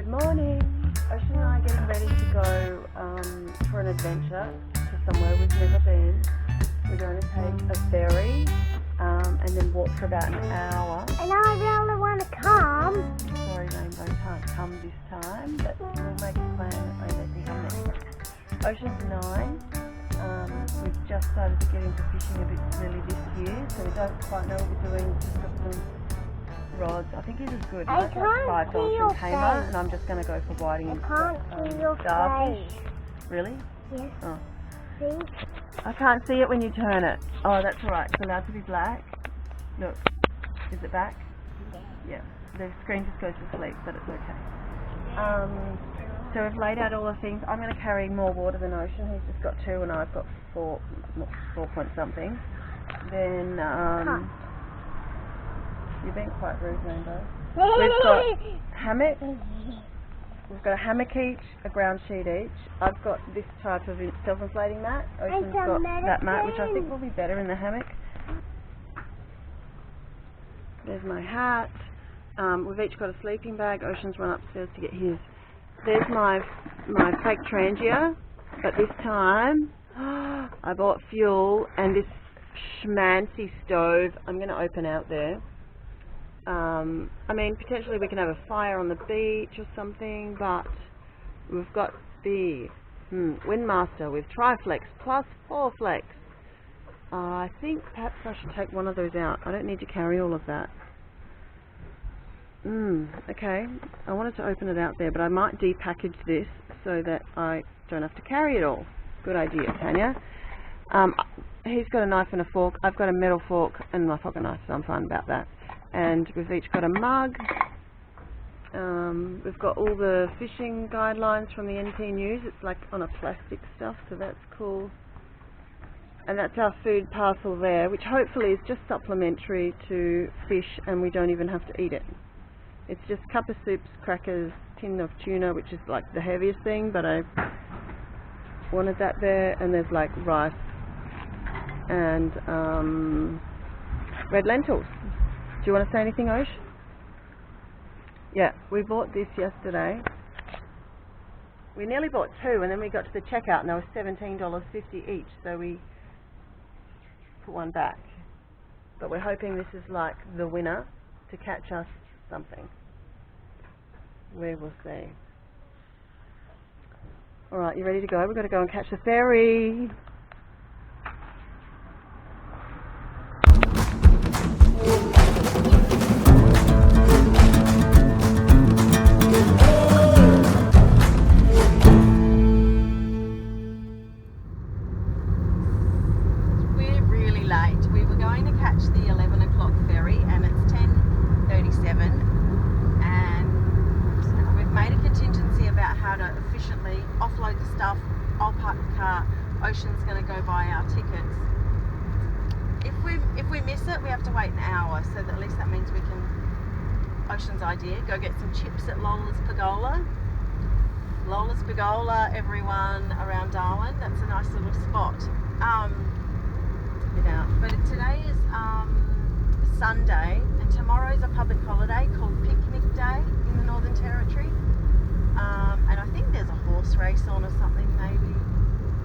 Good morning. Ocean and I are getting ready to go for an adventure to somewhere we've never been. We're going to take a ferry and then walk for about an hour. And I really want to come. Sorry, Rainbow can't come this time, but we'll make a plan that they let me come next time. Ocean's 9. We've just started to get into fishing a bit early this year, so we don't quite know what we're doing. Just got some rods. I think this is good. I can't $5 see your from Kmart, face. and I'm just going to go for whiting and I can't see your starfish. face. Really? Yes. Oh. See? I can't see it when you turn it. Oh, that's alright. It's allowed to be black. Look. Is it back? Yeah. The screen just goes to sleep, but it's okay. So we've laid out all the things. I'm going to carry more water than Ocean. He's just got 2 and I've got 4 point something. Then, you're being quite rude, Rainbow. We've got hammock. We've got a hammock each, a ground sheet each. I've got this type of self-inflating mat. Ocean's got that mat, which I think will be better in the hammock. There's my hat. We've each got a sleeping bag. Ocean's run upstairs to get his. There's my fake trangia, but this time I bought fuel and this schmancy stove. I'm going to open out there. I mean, potentially we can have a fire on the beach or something, but we've got the windmaster with Triflex plus 4Flex. I think perhaps I should take one of those out. I don't need to carry all of that. Okay, I wanted to open it out there, but I might depackage this so that I don't have to carry it all. Good idea, Tanya. He's got a knife and a fork. I've got a metal fork and my pocket knife, so I'm fine about that. And we've each got a mug. We've got all the fishing guidelines from the NT News. It's like on a plastic stuff, so that's cool. And that's our food parcel there, which hopefully is just supplementary to fish and we don't even have to eat it. It's just cup of soups, crackers, tin of tuna, which is like the heaviest thing, but I wanted that there. And there's like rice and red lentils. Do you want to say anything, Osh? Yeah, we bought this yesterday. We nearly bought 2 and then we got to the checkout and they were $17.50 each, so we put one back. But we're hoping this is like the winner to catch us something. We will see. Alright, you ready to go? We've got to go and catch the ferry. We're really late. We were going to catch the 11 o'clock ferry and it's 10:37 and we've made a contingency about how to efficiently offload the stuff. I'll park the car. Ocean's going to go buy our tickets. If we miss it, we have to wait an hour, so that at least that means we can, Ocean's idea, go get some chips at Lola's Pergola. Lola's Pergola, everyone around Darwin. That's a nice little spot. But today is Sunday and tomorrow's a public holiday called Picnic Day in the Northern Territory. And I think there's a horse race on or something maybe.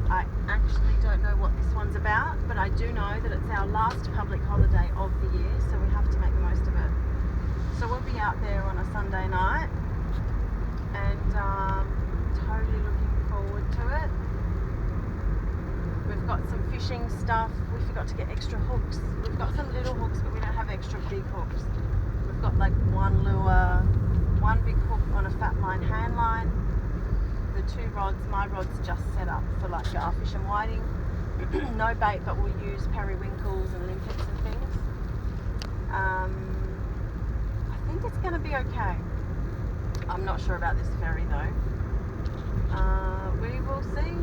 I actually don't know what this one's about, but I do know that it's our last public holiday of the year, so we have to make the most of it. So we'll be out there on a Sunday night and totally looking forward to it. We've got some fishing stuff. We forgot to get extra hooks. We've got some little hooks, but we don't have extra big hooks. We've got like one lure, one big hook on a fat line hand line. The 2 rods, my rod's just set up for like garfish and whiting. No bait, but we'll use periwinkles and limpets and things. I think it's going to be okay. I'm not sure about this ferry though. We will see.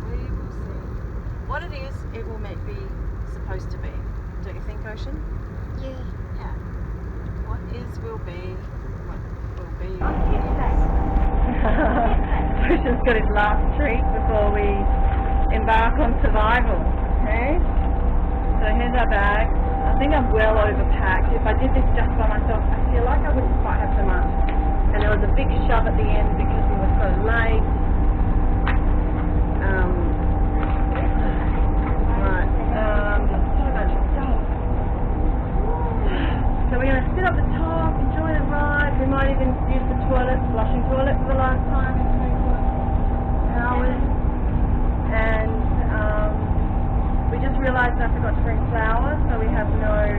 We will see. What it is, it will be supposed to be. Don't you think, Ocean? Yeah. Yeah. What is will be. What will be. Ocean's got his last treat before we embark on survival. Okay? So here's our bag. I think I'm well overpacked. If I did this just by myself, I feel like I wouldn't quite have so much. and there was a big shove at the end because we were so late. There's so much stuff. So we're going to sit up the top, enjoy the ride. We might even use the toilet, flushing toilet for the last time in 3 hours. And we just realised I forgot to bring flour, so we have no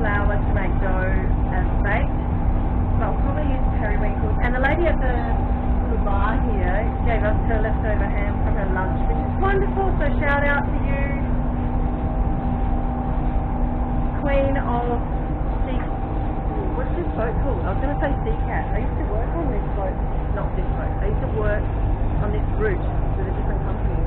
flour to make dough as baked. But I'll probably use periwinkles. And the lady at the little bar here gave us her leftover ham from her lunch, which is wonderful. So shout out to you, Queen of Sea. What's this boat called? I was going to say Sea Cat. I used to work on this boat. Not this boat. I used to work on this route with a different company.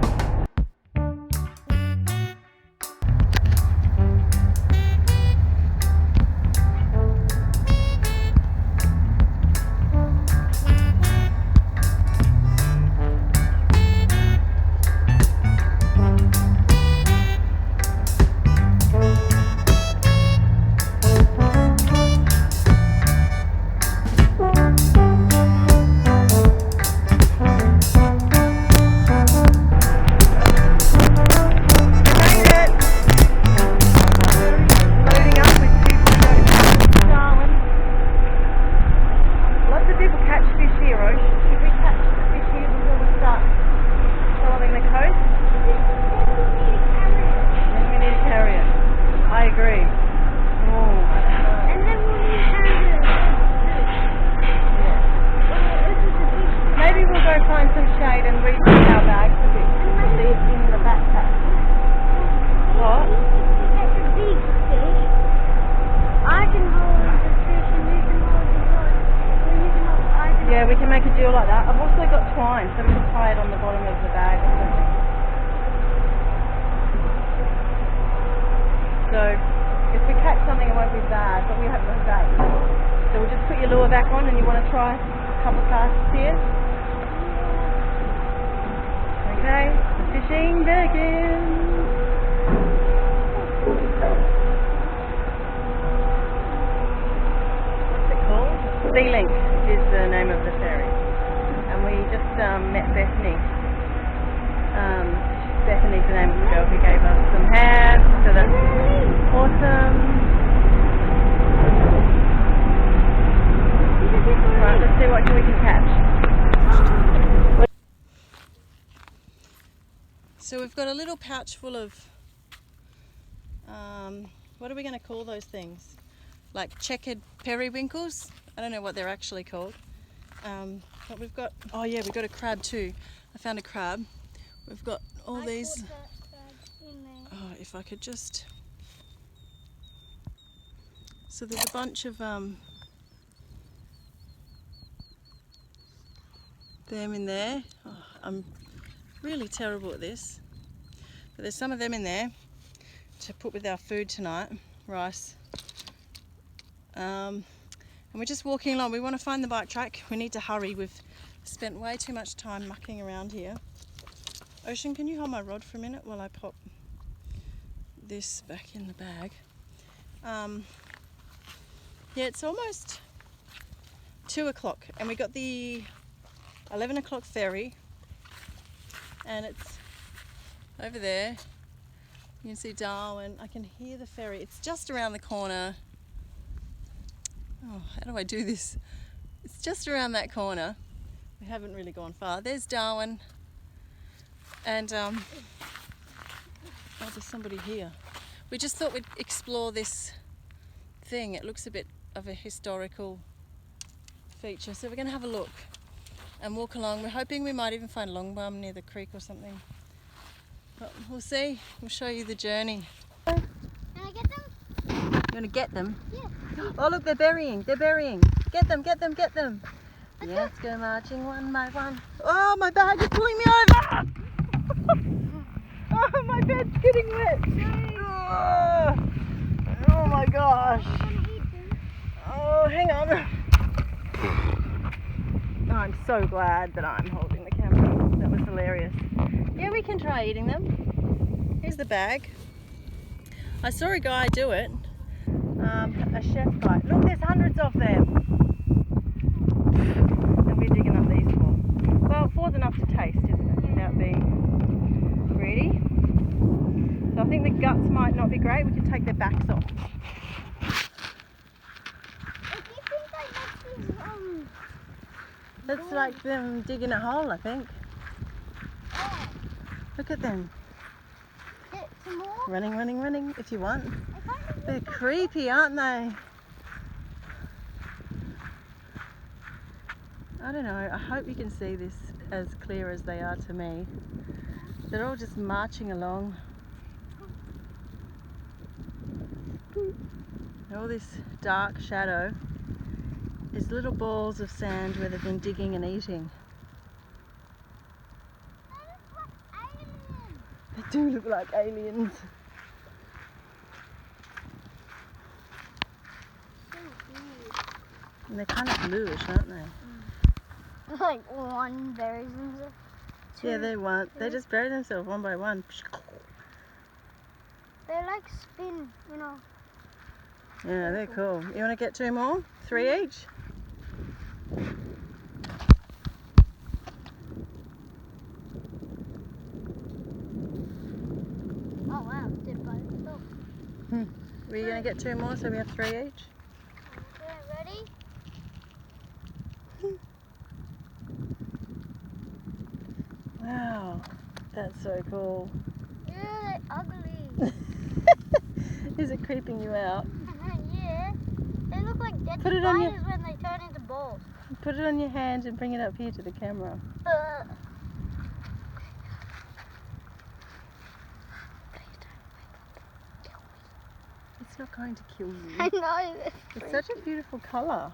We can make a deal like that. I've also got twine, so we can tie it on the bottom of the bag or something. So, if we catch something, it won't be bad, but we have no bait. So we'll just put your lure back on, and you want to try a couple casts here? Okay, the fishing begins. What's it called? Sea Link is the name of the ferry, and we just met Bethany. Bethany's the name of the girl who gave us some ham, so that's awesome. Right, let's see what we can catch. So we've got a little pouch full of what are we going to call those things? Like checkered periwinkles? I don't know what they're actually called. But we've got, oh yeah, we've got a crab too. I found a crab. We've got all these. Oh, if I could just. So there's a bunch of them in there. Oh, I'm really terrible at this. But there's some of them in there to put with our food tonight, rice. And we're just walking along. We want to find the bike track. We need to hurry. We've spent way too much time mucking around here. Ocean, can you hold my rod for a minute while I pop this back in the bag? Yeah, it's almost 2 o'clock and we got the 11 o'clock ferry and it's over there. You can see Darwin. I can hear the ferry. It's just around the corner. Oh, how do I do this? It's just around that corner. We haven't really gone far. There's Darwin. And oh, there's somebody here. We just thought we'd explore this thing. It looks a bit of a historical feature. So we're going to have a look and walk along. We're hoping we might even find longbum near the creek or something. But we'll see. We'll show you the journey. Can I get them? You want to get them? Yeah. Oh look, they're burying. They're burying. Get them, get them, get them. Let's go marching one by one. Oh, my bag is pulling me over. Oh, my bed's getting wet. Oh my gosh. Oh, hang on. Oh, I'm so glad that I'm holding the camera. That was hilarious. Yeah, we can try eating them. Here's the bag. I saw a guy do it. A chef guy. Look, there's hundreds of them. raw is enough to taste, isn't it, without being greedy. So I think the guts might not be great. We can take their backs off. If you think I make these, That's like them digging a hole, I think. oh, Look at them. get some more. Running, running, running, if you want. I kind of They're creepy, aren't they? I don't know. I hope you can see this as clear as they are to me. They're all just marching along. All this dark shadow is little balls of sand where they've been digging and eating. They do look like aliens. And they're kind of bluish, aren't they? like one buries themselves. Yeah, they just bury themselves one by one. They like spin, you know. Yeah, they're cool. You want to get 2 more? 3 each? Oh wow, did by itself. Were you going to get 2 more so we have 3 each? Okay, ready? Wow, that's so cool. Yeah, they're ugly. Is it creeping you out? Yeah. They look like dead Put it on your- spiders when they turn into balls. Put it on your hand and bring it up here to the camera. It's not going to kill I you. know. It's such a beautiful colour.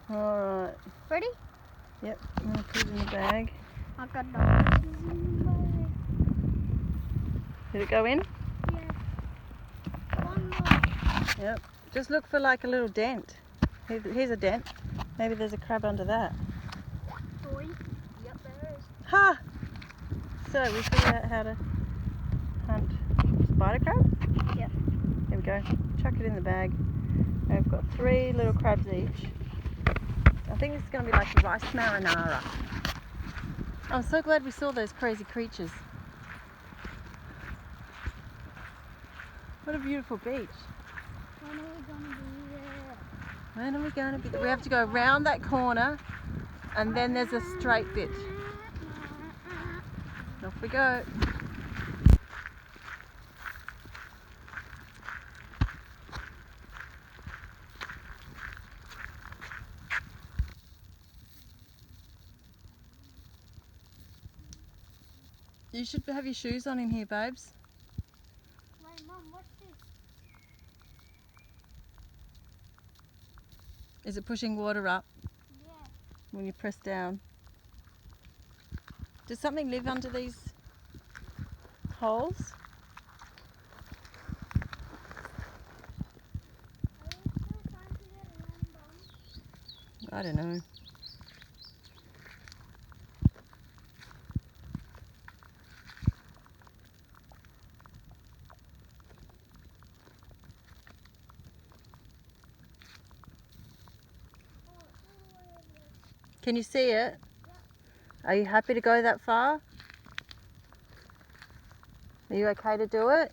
Alright, Ready? yep, I'm going to put it in the bag. I've got dollars in the bag. Did it go in? Yeah. One more. Yep. Just look for like a little dent. Here's a dent. Maybe there's a crab under that. Boy. Yep, there is. Ha! So we figured out how to hunt spider crab? Yep. Here we go. Chuck it in the bag. And we've got 3 little crabs each. I think this is going to be like a rice marinara. I'm so glad we saw those crazy creatures. What a beautiful beach. When are we gonna be there? When are we going to be there? We have to go around that corner and then there's a straight bit. Off we go. You should have your shoes on in here, babes. Wait, Mum, what's this? Is it pushing water up Yeah. when you press down? Does something live under these holes? Are you still trying to get around them? I don't know. Can you see it? Are you happy to go that far? Are you okay to do it?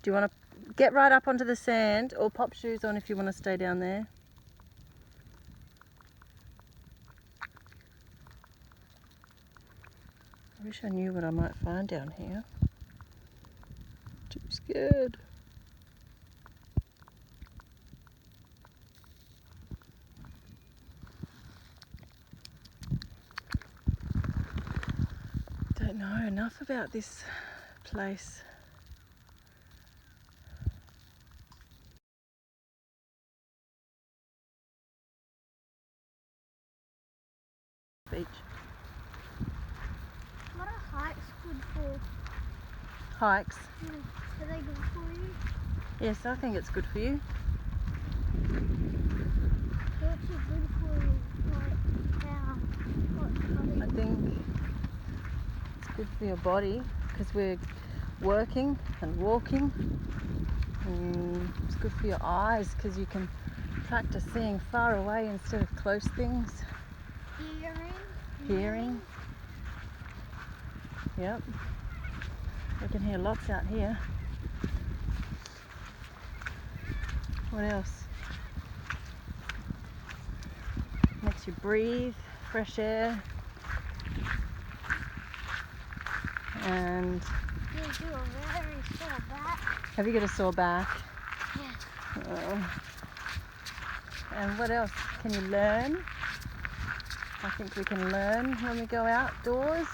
Do you want to get right up onto the sand or pop shoes on if you want to stay down there? I wish I knew what I might find down here. Too scared. Don't know enough about this place. Beach. What are hikes good for? Hikes. Are they good for you? Yes, I think it's good for you. What's it good for you? Like, how? I think it's good for your body because we're working and walking. And it's good for your eyes because you can practice seeing far away instead of close things. Do your hearing. Yep. We can hear lots out here. What else? Makes you breathe, fresh air. And You do a very sore back. have you got a sore back? Yeah. Oh. And what else? Can you learn? I think we can learn when we go outdoors.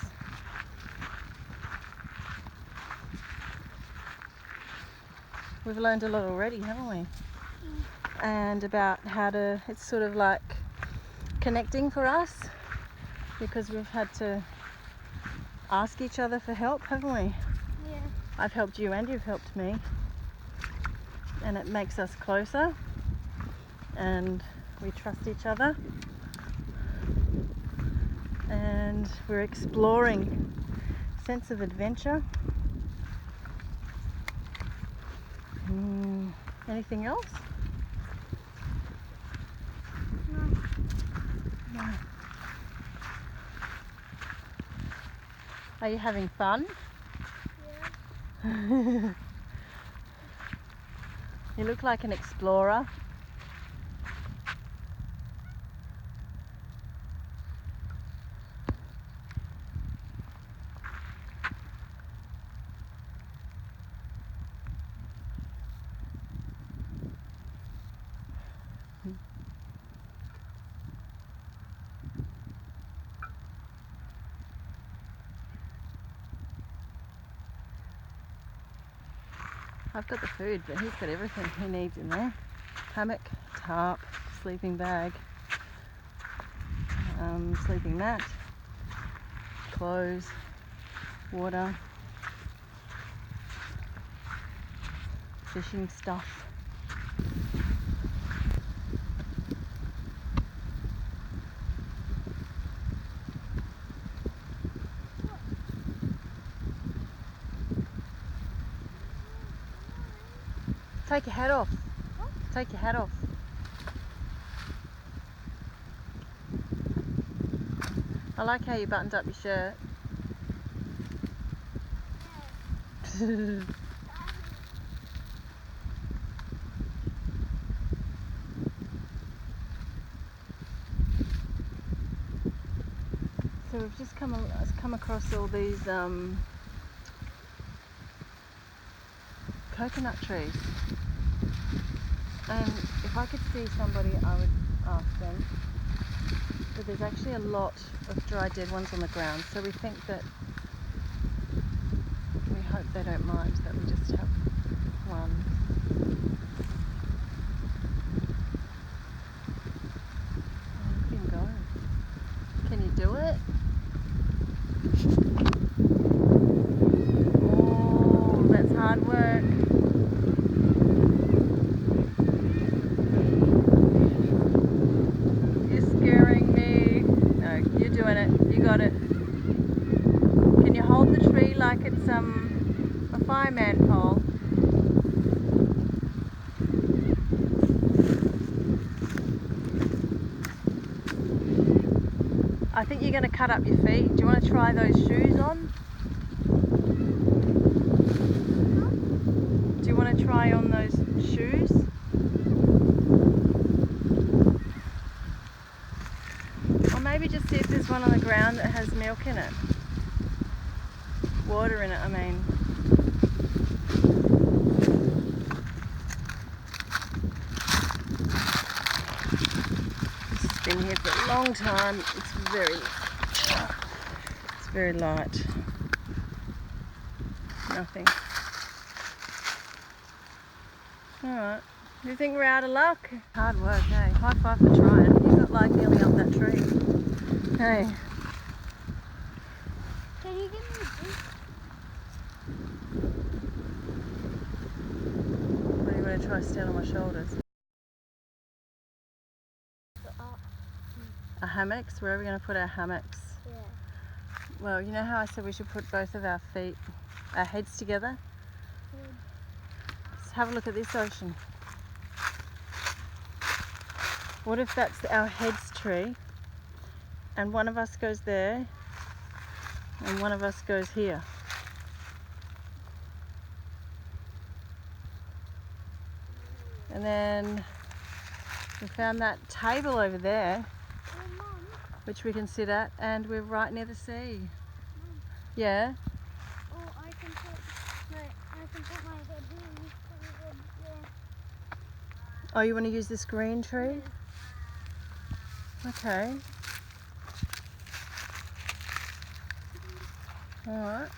We've learned a lot already, haven't we? And about how to, it's sort of like connecting for us because we've had to ask each other for help, haven't we? Yeah. I've helped you and you've helped me, and it makes us closer and we trust each other and we're exploring sense of adventure. Anything else? No. No. Are you having fun? Yeah. You look like an explorer. I've got the food, but he's got everything he needs in there. Hammock, tarp, sleeping bag, sleeping mat, clothes, water, fishing stuff. Take your hat off. What? Take your hat off. I like how you buttoned up your shirt. So we've just come across all these coconut trees, and if I could see somebody I would ask them, but there's actually a lot of dry dead ones on the ground, so we think that we hope they don't mind that we just have one. Oh, look at him go. Can you do it? Oh, that's hard work. You're scaring me. No, you're doing it. You got it. Can you hold the tree like it's a fireman pole? I think you're going to cut up your feet. Do you want to try those shoes on? Do you want to try on those shoes? Or maybe just see if there's one on the ground that has milk in it. Water in it, I mean. This has been here for a long time. It's very light. Nothing. Alright. Do you think we're out of luck? Hard work, hey? High five for trying. You got like nearly up that tree. Hey. Can you give me a boost? What, do you want to try stand on my shoulders? A hammocks? Where are we going to put our hammocks? Yeah. Well, you know how I said we should put both of our feet, our heads together? Good. Let's have a look at this ocean. What if that's our heads tree and one of us goes there and one of us goes here. And then we found that table over there which we can sit at, and we're right near the sea. Yeah? Or I can put my head here and you put your head there. Oh, you want to use this green tree? Yeah. Okay. Alright.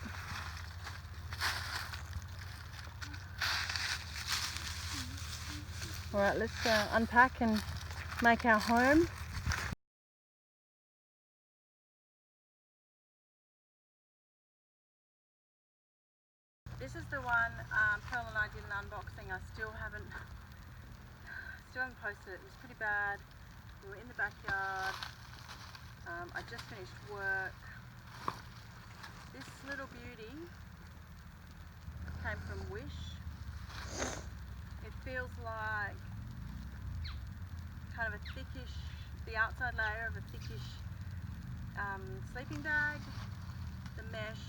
Alright, let's unpack and make our home. This is the one Pearl and I did an unboxing. I still haven't posted it. It was pretty bad. We were in the backyard. I just finished work. This little beauty came from Wish. It feels like kind of a thickish, the outside layer of a thickish sleeping bag. The mesh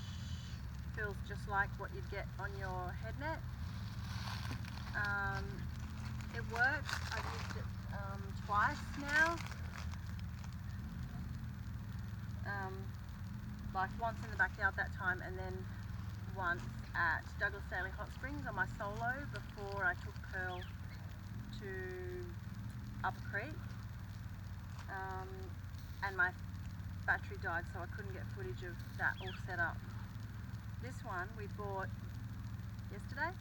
feels just like what you'd get on your head net. It works. I've used it twice now. Like once in the backyard that time, and then once at Douglas Daly Hot Springs on my solo before I took Pearl to Upper Creek. And my battery died, so I couldn't get footage of that all set up. This one we bought yesterday.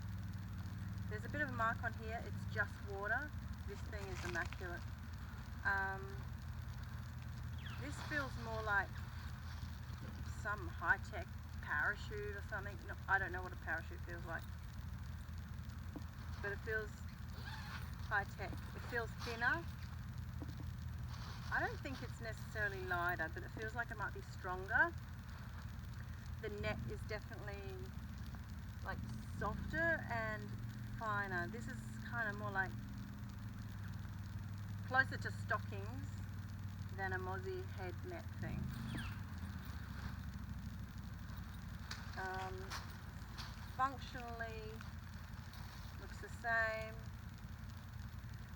There's a bit of a mark on here, it's just water. This thing is immaculate. This feels more like some high-tech parachute or something. No, I don't know what a parachute feels like, but it feels high-tech. It feels thinner. I don't think it's necessarily lighter, but it feels like it might be stronger. The net is definitely like softer and finer. This is kind of more like closer to stockings than a mozzie head net thing. Functionally looks the same.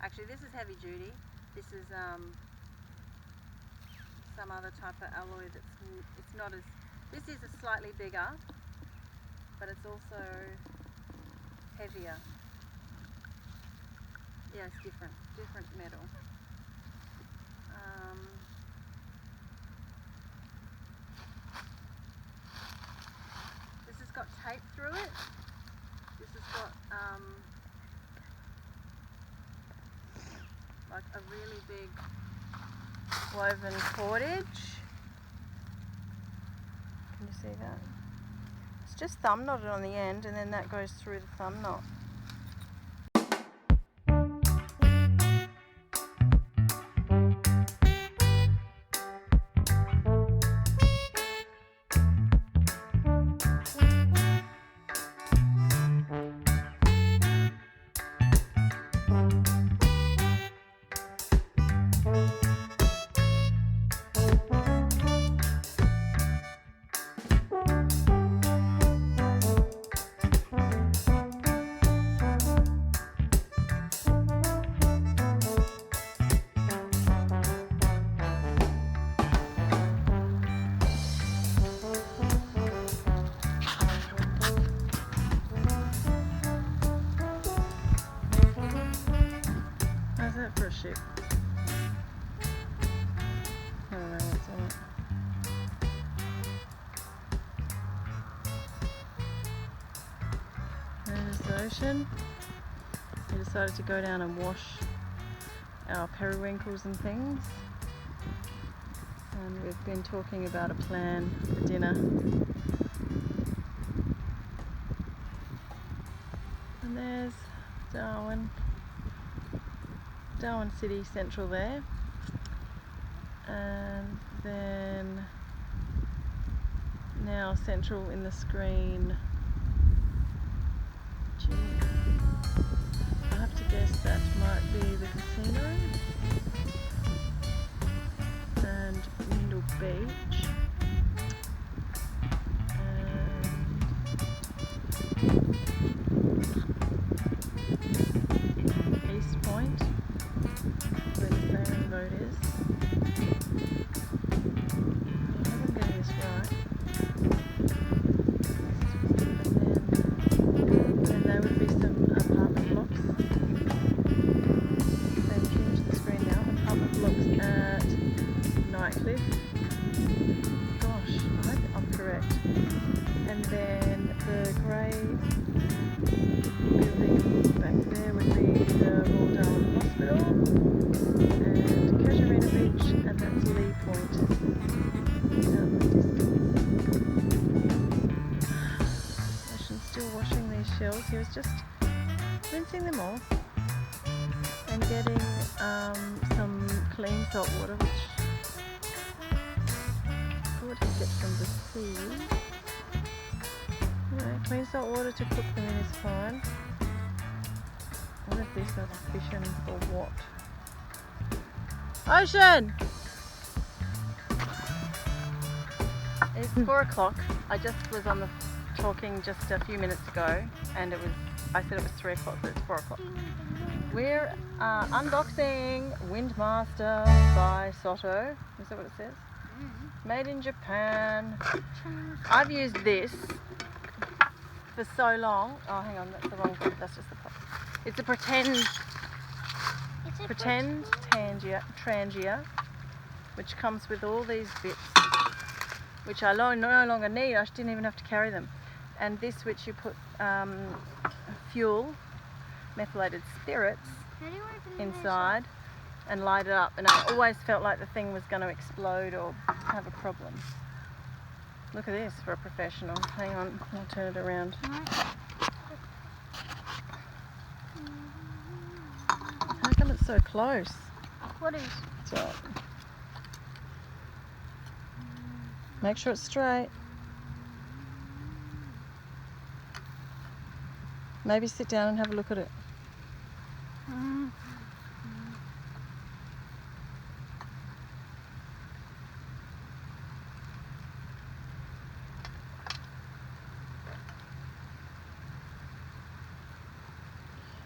Actually, this is heavy duty. This is some other type of alloy it's not as, this is a slightly bigger, but it's also heavier. Yeah, it's different metal. This has got tape through it. This has got like a really big woven cordage. Can you see that? It's just thumb knotted on the end, and then that goes through the thumb knot. For a ship. I don't know what's on it. There's the ocean. We decided to go down and wash our periwinkles and things. And we've been talking about a plan for dinner. And there's Darwin City Central there, and then now Central in the screen. Gee, I have to guess that might be the casino, and beach. And East Point, where the sailing boat is. I hope I'm getting this right. And there would be some apartment blocks. They've changed the screen now. Apartment blocks at Nightcliff. Gosh, I hope I'm correct. And then the grey building back there would be the Royal Darwin Hospital. And Casuarina Beach, and that's Lee Point. Ocean's still washing these shells. He was just rinsing them off and getting some clean salt water, which I thought he'd get from the sea. Yeah, clean salt water to cook them in is fine. What if these are fishing for what? Ocean! It's 4 o'clock. I just was on the talking just a few minutes ago, and I said it was 3 o'clock, but it's 4 o'clock. We're unboxing Windmaster by SOTO. Is that what it says? Made in Japan. I've used this for so long. Oh, hang on, that's the wrong thing. That's just the pot. It's a pretend trangia, which comes with all these bits, which I no longer need. I didn't even have to carry them. And this, which you put fuel, methylated spirits, inside and light it up. And I always felt like the thing was going to explode or have a problem. Look at this for a professional. Hang on, I'll turn it around. How come it's so close? What is? So, make sure it's straight. Maybe sit down and have a look at it.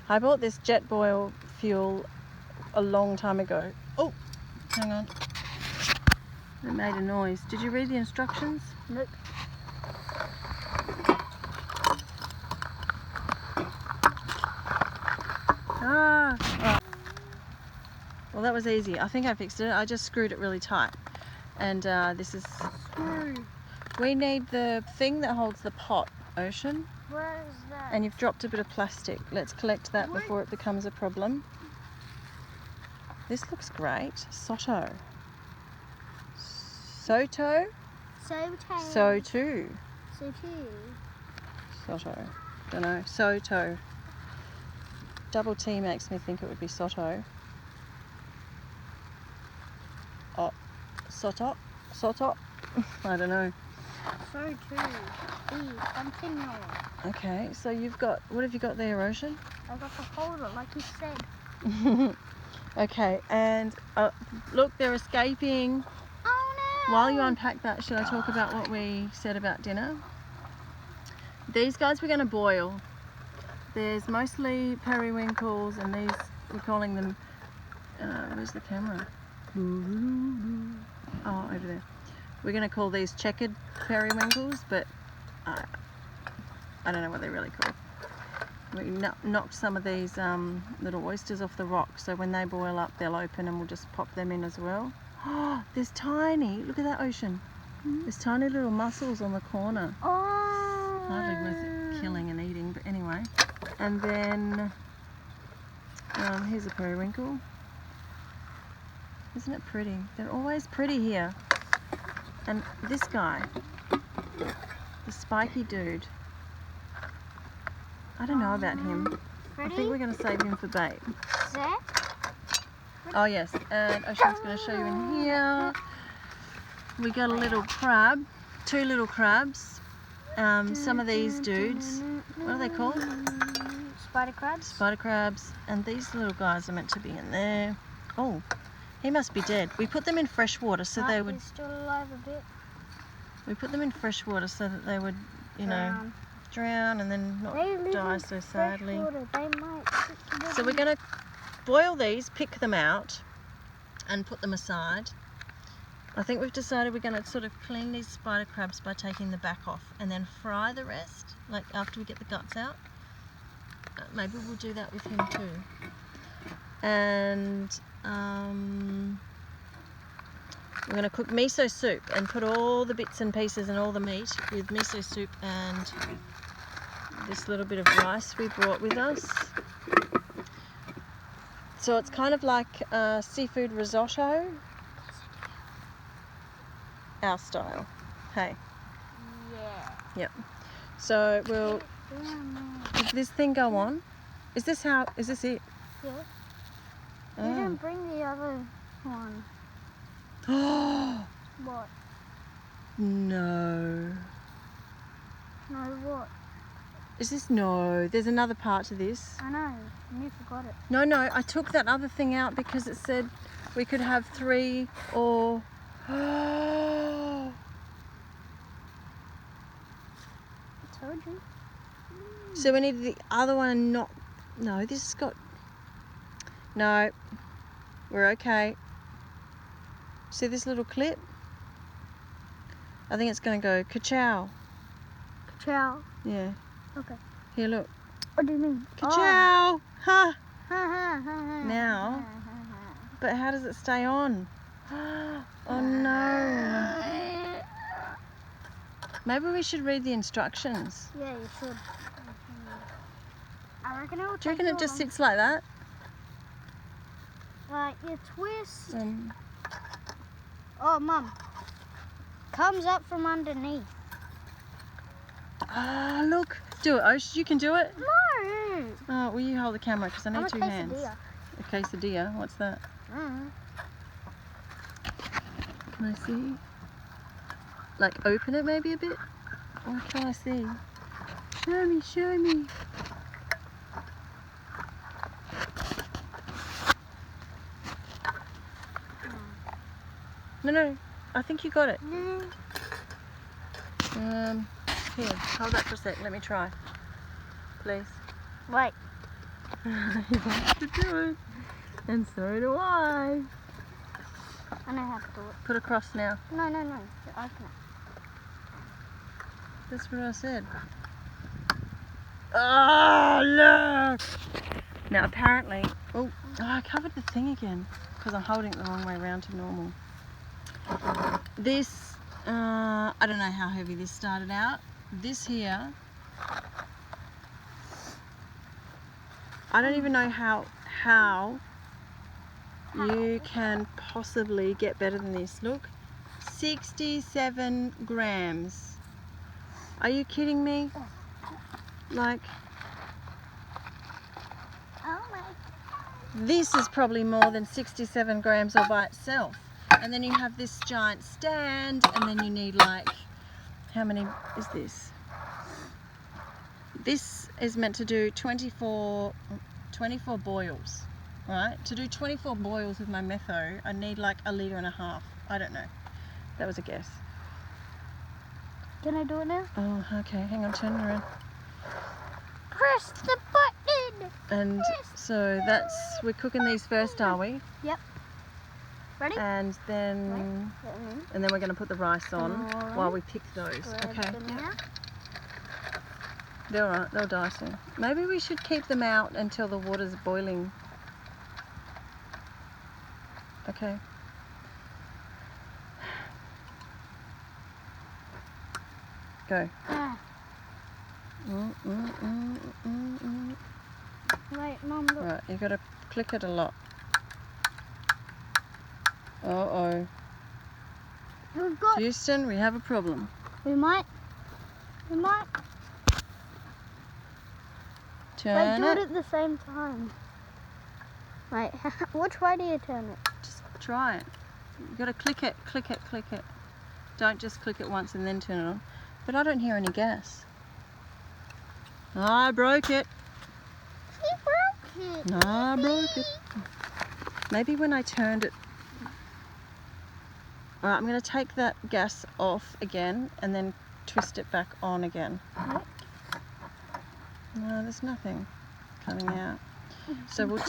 I bought this jet boil fuel a long time ago. Oh, hang on. It made a noise. Did you read the instructions? Nope. Right. Well, that was easy. I think I fixed it. I just screwed it really tight. And this is... We need the thing that holds the pot, Ocean. Where is that? And you've dropped a bit of plastic. Let's collect that before it becomes a problem. This looks great. SOTO. SOTO? SOTO. SOTO. Don't know. SOTO. Double T makes me think it would be SOTO. Oh, SOTO? SOTO? I don't know. Continue. Okay, so you've got, what have you got there, Ocean? I got the holder, like you said. Okay, and look, they're escaping. Oh no! While you unpack that, should I talk about what we said about dinner? These guys we're going to boil. There's mostly periwinkles, and these, we're calling them, where's the camera? Oh, over there. We're going to call these checkered periwinkles, but I don't know what they're really called. We knocked some of these little oysters off the rock, so when they boil up they'll open and we'll just pop them in as well. Oh, there's tiny, look at that, Ocean. There's tiny little mussels on the corner. Oh. Hardly worth it killing and eating, but anyway. And then here's a periwinkle. Isn't it pretty? They're always pretty here. And this guy, the spiky dude, I don't know about him. I think we're going to save him for bait. Oh yes, and Ocean's going to show you in here. We got a little crab, 2 little crabs. Some of these dudes, what are they called? Spider crabs. Spider crabs. And these little guys are meant to be in there. Oh, He must be dead. We put them in fresh water so they would. He's still alive a bit. We put them in fresh water so that they would, you know, drown and then not They live die in so sadly. fresh water. They might stick together. So we're going to boil these, pick them out, and put them aside. I think we've decided we're going to sort of clean these spider crabs by taking the back off and then fry the rest, like after we get the guts out. Maybe we'll do that with him too. And we're going to cook miso soup and put all the bits and pieces and all the meat with miso soup and this little bit of rice we brought with us. So it's kind of like seafood risotto, our style. Hey. Yeah. Yep. So we'll. Did this thing go on? Is this how? Is this it? Yeah. Oh. You didn't bring the other one. Oh What? no. No, what? Is this no? There's another part to this. I know. And you forgot it. No, I took that other thing out because it said we could have 3 or. I told you. So we needed the other one and not. No, this has got. No, we're okay. See this little clip? I think it's going to go ka-chow. Ciao. Yeah. Okay. Here, look. What do you mean? Ka-chow! Ha! Oh. Now. But how does it stay on? Oh no. Maybe we should read the instructions. Yeah, you should. I reckon it will Do you reckon take it just long. sits like that? Like you twist. Um, Oh, Mum. Comes up from underneath. Ah, look. Do it, Osh. You can do it. No. Oh, will you hold the camera because I need I'm a 2 hands. quesadilla. A quesadilla. What's that? Mm. Can I see? Like open it maybe a bit? What can I see? Show me, show me. No, I think you got it. No. Here, hold that for a sec. Let me try. Please. Wait. You have to do it. And so do I. I know how to do it. Put across now. No. You open it. That's what I said. Oh, look! Now apparently, oh, I covered the thing again because I'm holding it the wrong way around to normal. This, I don't know how heavy this started out. This here, I don't even know how you can possibly get better than this. Look, 67 grams. Are you kidding me? Like, Oh my God. this is probably more than 67 grams all by itself. And then you have this giant stand, and then you need like, how many is this? This is meant to do 24 boils, right? To do 24 boils with my metho, I need like 1.5 liters. I don't know. That was a guess. Can I do it now? Oh, okay. Hang on, turn it around. Press the button. And so we're cooking these first, are we? Yep. Ready? And then we're going to put the rice on while we pick those. Okay. They're alright. They'll die soon. Maybe we should keep them out until the water's boiling. Okay. Go. Wait, Mum, look. Right, you've got to click it a lot. Uh-oh. We've got. Houston, we have a problem. We might. Turn Do it it. at the same time. Wait, which way do you turn it? Just try it. You've got to click it, click it, click it. Don't just click it once and then turn it on. But I don't hear any gas. I broke it. She broke it. I broke it. Maybe when I turned it Alright, I'm going to take that gas off again and then twist it back on again. Right. No, there's nothing coming out. So we'll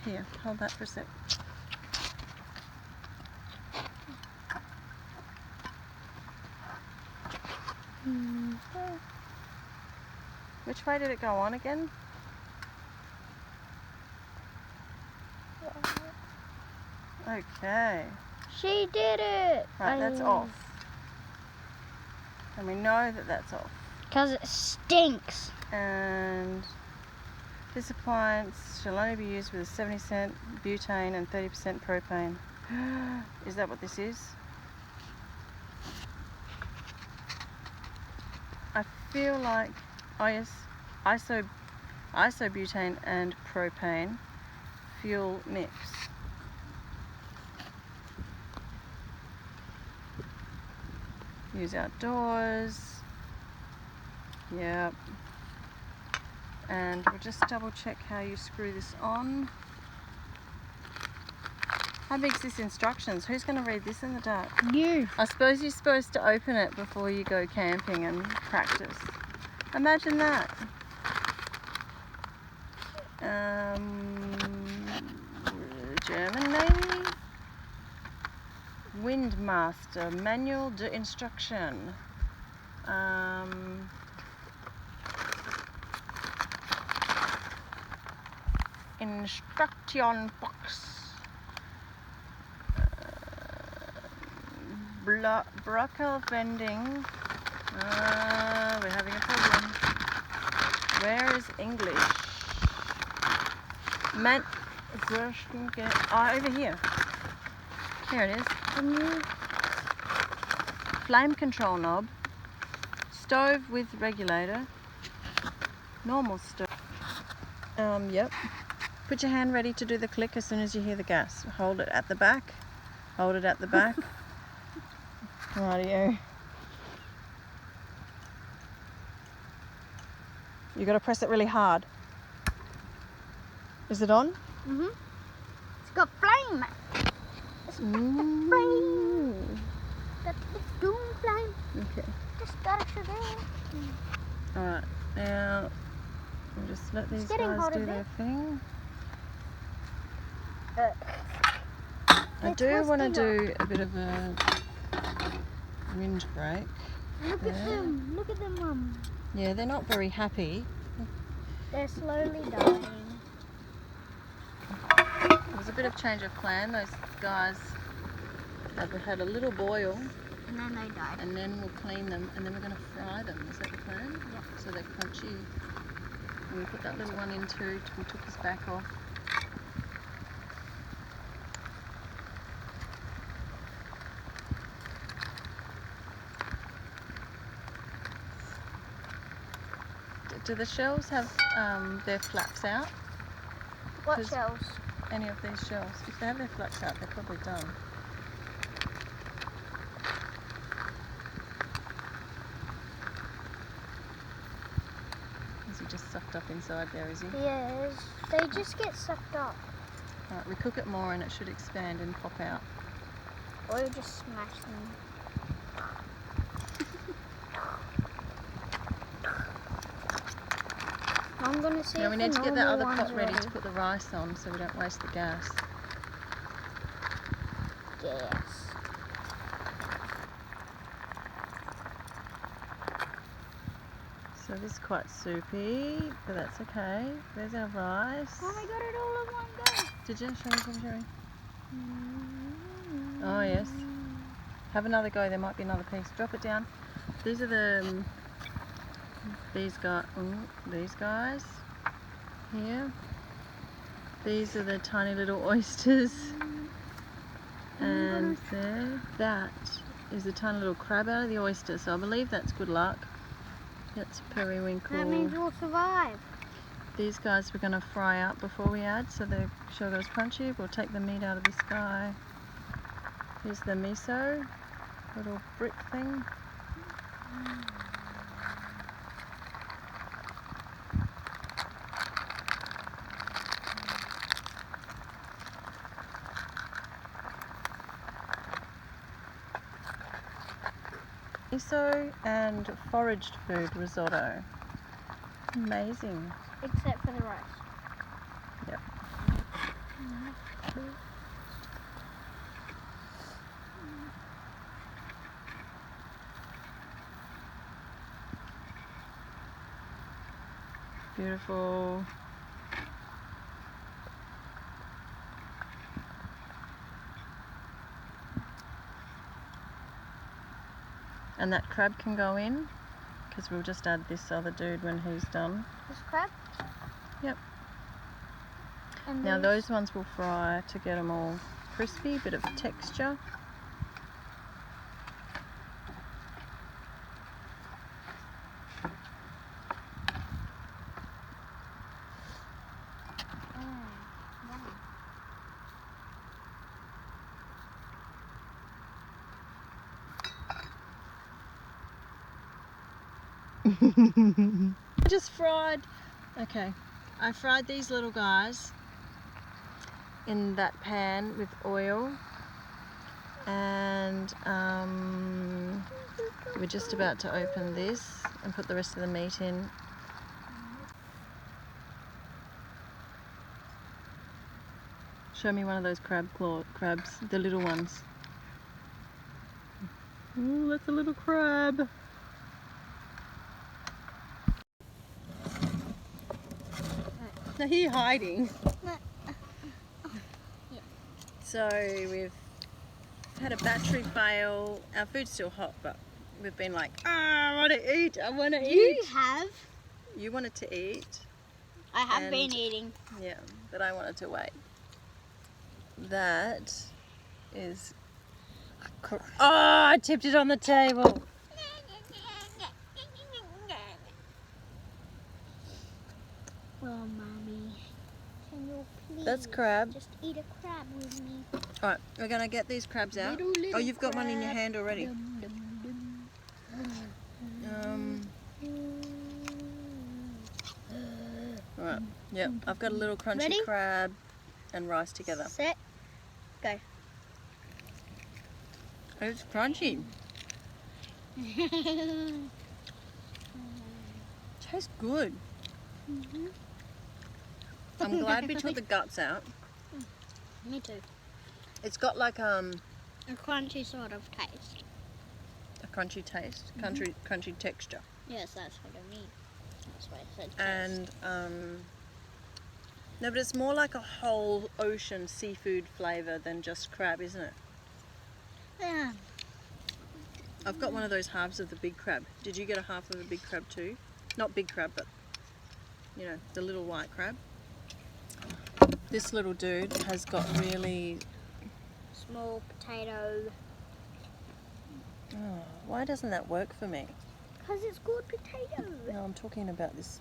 here, hold that for a sec. Which way did it go on again? Okay. She did it! Right, that's off. And we know that that's off. Because it stinks. And this appliance shall only be used with a 70% butane and 30% propane. Is that what this is? I feel like isobutane and propane fuel mix. Use outdoors. Yep. And we'll just double check how you screw this on. How big's this instructions? Who's going to read this in the dark? You. I suppose you're supposed to open it before you go camping and practice. Imagine that. German maybe? Windmaster, manual de instruction. Instruction box. Brocal vending. We're having a problem. Where is English? Over here. Here it is. Flame control knob. Stove with regulator. Normal stove. Yep. Put your hand ready to do the click as soon as you hear the gas. Hold it at the back. Hold it at the back. Rightio. You got to press it really hard. Is it on? Mhm. It's got flame. It's got the flame. Got the doom flame. Okay. Just gotta shoot it. Alright, now we'll just let these getting guys hot a do their bit. thing. I It's do want to rusty do a bit of a windbreak. Look at them. Look at them, Mum. Yeah, they're not very happy. They're slowly dying. There was a bit of change of plan. Those guys have had a little boil And then they died. and then we'll clean them and then we're going to fry them. Is that the plan? Yeah. So they're crunchy. And we put that little one in too. We took his back off. Do the shells have their flaps out? What 'Cause shells? Any of these shells? If they have their flaps out, they're probably done. Is he just sucked up inside there, is he? Yes. They just get sucked up. Right, we cook it more and it should expand and pop out. Or you just smash them. I'm gonna see Now if we the need to get that normal other ones pot are ready to put the rice on so we don't waste the gas. Yes. So this is quite soupy, but that's okay. There's our rice. Oh, I got it all in one go. Did you? Show me. Oh yes. Have another go, there might be another piece. Drop it down. These are the these guys here. These are the tiny little oysters. And there, that is the tiny little crab out of the oyster. So I believe that's good luck. That's periwinkle. That means we'll survive. These guys we're going to fry up before we add, so the shell goes crunchy. We'll take the meat out of this guy. Here's the miso, little brick thing. miso and foraged food risotto. Amazing. Except for the rice. Yep. Beautiful. And that crab can go in, because we'll just add this other dude when he's done. This crab? Yep. And Now those ones will fry to get them all crispy, bit of texture. I just fried, okay, I fried these little guys in that pan with oil, and we're just about to open this and put the rest of the meat in. Show me one of those crabs, the little ones. Ooh, that's a little crab. Now you're hiding. So we've had a battery fail. Our food's still hot, but we've been like, I want to eat, I want to eat. You have. You wanted to eat. I have been eating. Yeah, but I wanted to wait. That is... Oh, I tipped it on the table. Well, Mommy, can you please That's crab. just eat a crab with me? Alright, we're going to get these crabs out. Oh, you've got one in your hand already. Dum, dum, dum. Alright, yep, I've got a little crunchy Ready? crab and rice together. Set, go. It's crunchy. Tastes good. I'm glad we took the guts out. Me too. It's got like A crunchy sort of taste. a crunchy taste, crunchy texture, Yes, that's what I mean. That's why I said taste. and no, but it's more like a whole ocean seafood flavour than just crab, isn't it? Yeah. I've got one of those halves of the big crab. Did you get a half of a big crab too? Not big crab, but you know, the little white crab. This little dude has got really... Small potato. Oh, why doesn't that work for me? Because it's good potato. No, I'm talking about this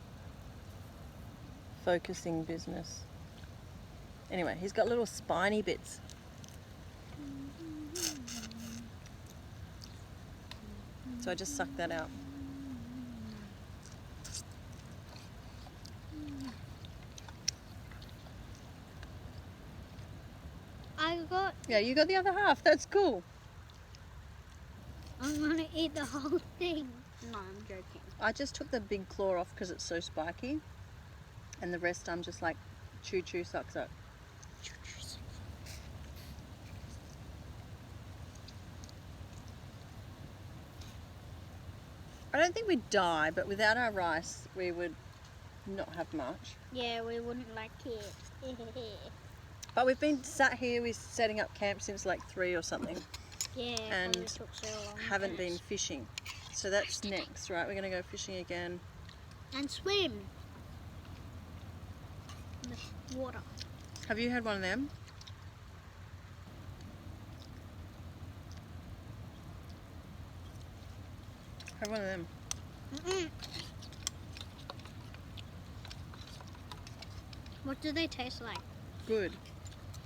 focusing business. Anyway, he's got little spiny bits. So I just sucked that out. Yeah, you got the other half. That's cool. I'm going to eat the whole thing. No, I'm joking. I just took the big claw off because it's so spiky. And the rest I'm just like, chew, chew, suck, suck. I don't think we'd die, but without our rice, we would not have much. Yeah, we wouldn't like it. But we've been sat here, we're setting up camp since like 3 or something. Yeah, and it took so long. haven't been fishing. So that's next, right? We're going to go fishing again. And swim. In the water. Have you had one of them? Have one of them. What do they taste like? Good.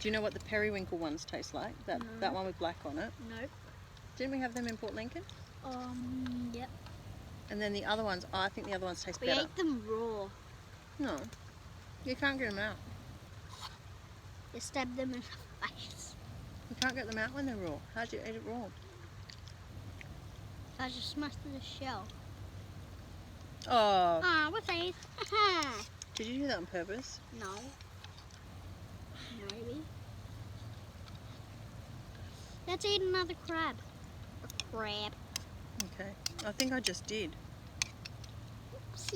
Do you know what the periwinkle ones taste like? That one with black on it. Nope. Didn't we have them in Port Lincoln? Yep. And then the other ones, I think the other ones taste We better. ate them raw. No, you can't get them out. You stabbed them in the face. You can't get them out when they're raw. How'd you eat it raw? I just smashed the shell. Oh, Ah, whoopsies. did you do that on purpose? No. Maybe. Let's eat another crab. A crab. Okay. I think I just did.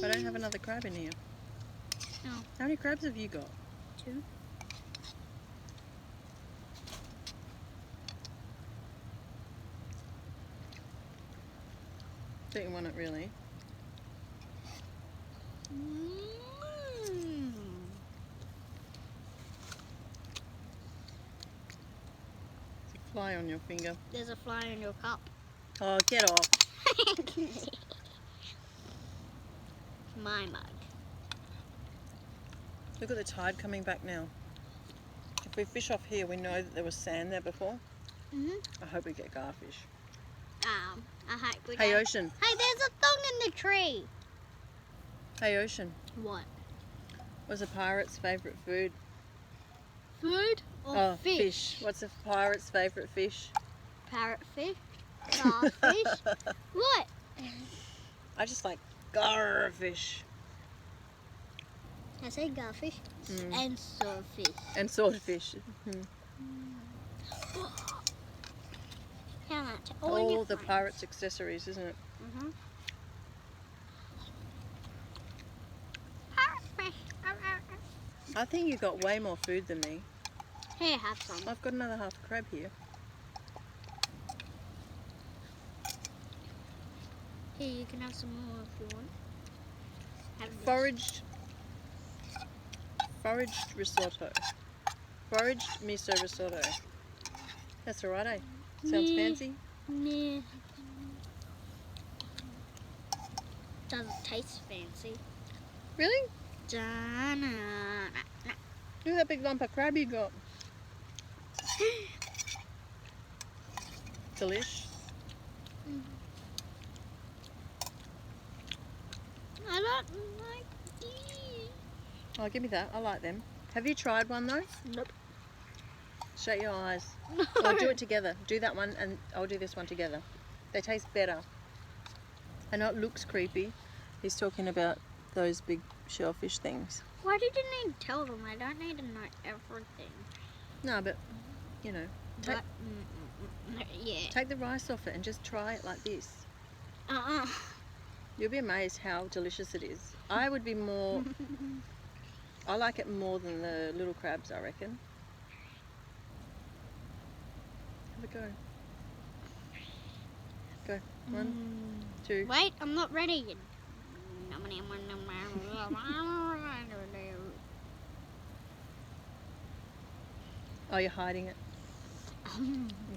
I don't have another crab in here. No. How many crabs have you got? 2. Don't you want it really? Mm. There's a fly on your finger. There's a fly in your cup. Oh, get off. My mug. Look at the tide coming back now. If we fish off here, we know that there was sand there before. I hope we get garfish. I hope we Hey, don't. Ocean. Hey, there's a thong in the tree. Hey, Ocean. What? What's a pirate's favourite food? Food or fish? What's a pirate's favourite fish? Parrotfish? Starfish? What? I just like garfish. I say garfish and swordfish. And swordfish. How much? All the pirate's accessories, isn't it? Parrotfish. I think you got way more food than me. Here, have some. I've got another half crab here. Here, you can have some more if you want. Have this. Foraged risotto. Foraged miso risotto. That's alright, eh? Sounds fancy. Nah. Doesn't taste fancy. Really? Da-na-na-na. Look at that big lump of crab you got. Delish. I don't like these. Oh, give me that. I like them. Have you tried one though? Nope. Shut your eyes. No. Or do it together. Do that one and I'll do this one together. They taste better. I know it looks creepy. He's talking about those big shellfish things. Why did you need to tell them? I don't need to know everything. No, but you know, take, Yeah. take the rice off it and just try it like this. Uh-uh. You'll be amazed how delicious it is. I would be more... I like it more than the little crabs, I reckon. Have a go. Go. 1, 2. Wait, I'm not ready yet. Oh, you're hiding it.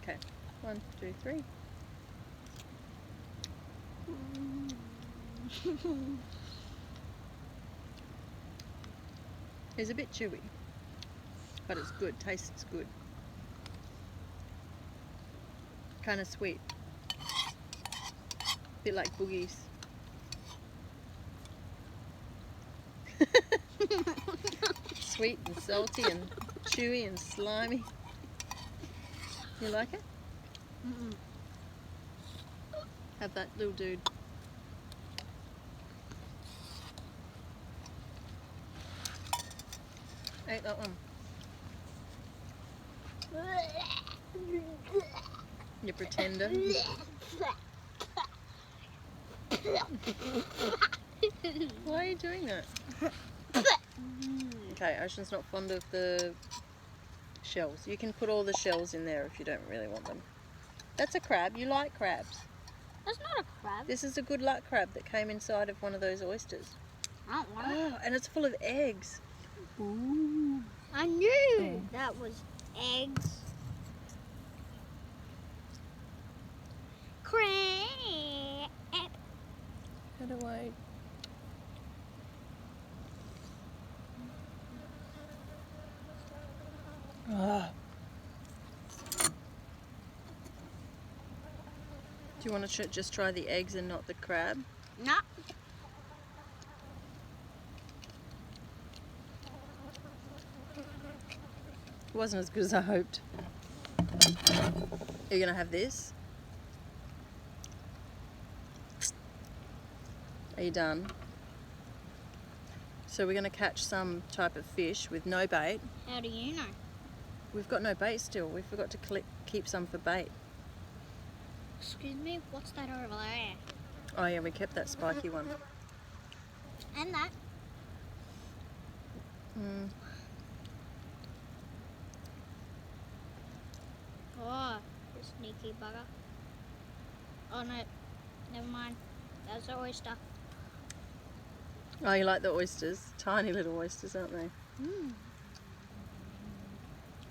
Okay. 1, 2, 3. It's a bit chewy, but it's good. Tastes good. Kind of sweet. Bit like boogies. Sweet and salty and chewy and slimy. You like it? Have that little dude. Ate that one. You pretender. Why are you doing that? Okay, Ocean's not fond of the shells. You can put all the shells in there if you don't really want them. That's a crab. You like crabs. That's not a crab. This is a good luck crab that came inside of one of those oysters. I don't want it. Oh, and it's full of eggs. Ooh. I knew that was eggs. Crab. How do I... Ah. Do you want to just try the eggs and not the crab? No. It wasn't as good as I hoped. You're going to have this? Are you done? So we're going to catch some type of fish with no bait. How do you know? We've got no bait still. We forgot to keep some for bait. Excuse me, what's that over there? Oh yeah, we kept that spiky one. And that. Mm. Oh, you sneaky bugger. Oh no, never mind. That's an oyster. Oh, you like the oysters? Tiny little oysters, aren't they? Mm.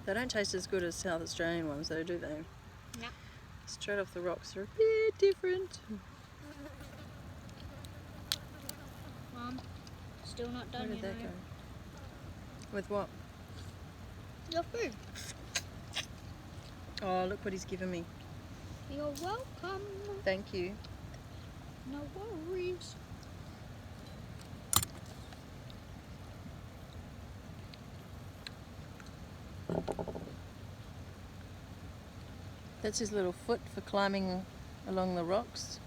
They don't taste as good as South Australian ones though, do they? No. Straight off the rocks, they're a bit different. Still not done. Where did you that know. go? With what? Your food. Oh, look what he's given me. You're welcome. Thank you. No worries. That's his little foot for climbing along the rocks.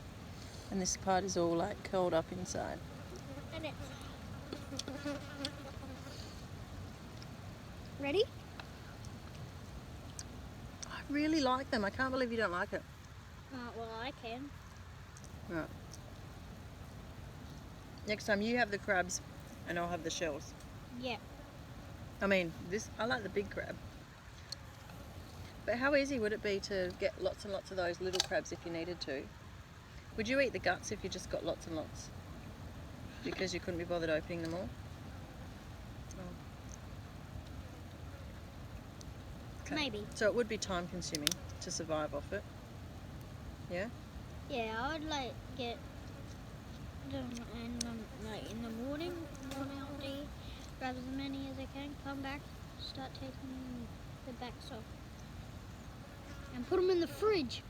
And this part is all like curled up inside. And it's ready? I really like them. I can't believe you don't like it. Well, I can. Right. Next time you have the crabs and I'll have the shells. Yeah. I mean, I like the big crab. But how easy would it be to get lots and lots of those little crabs if you needed to? Would you eat the guts if you just got lots and lots? Because you couldn't be bothered opening them all? Oh. Okay. Maybe. So it would be time consuming to survive off it. Yeah? Yeah, I would like get them like in the morning, run out there, grab as many as I can, come back, start taking the backs off, and put them in the fridge.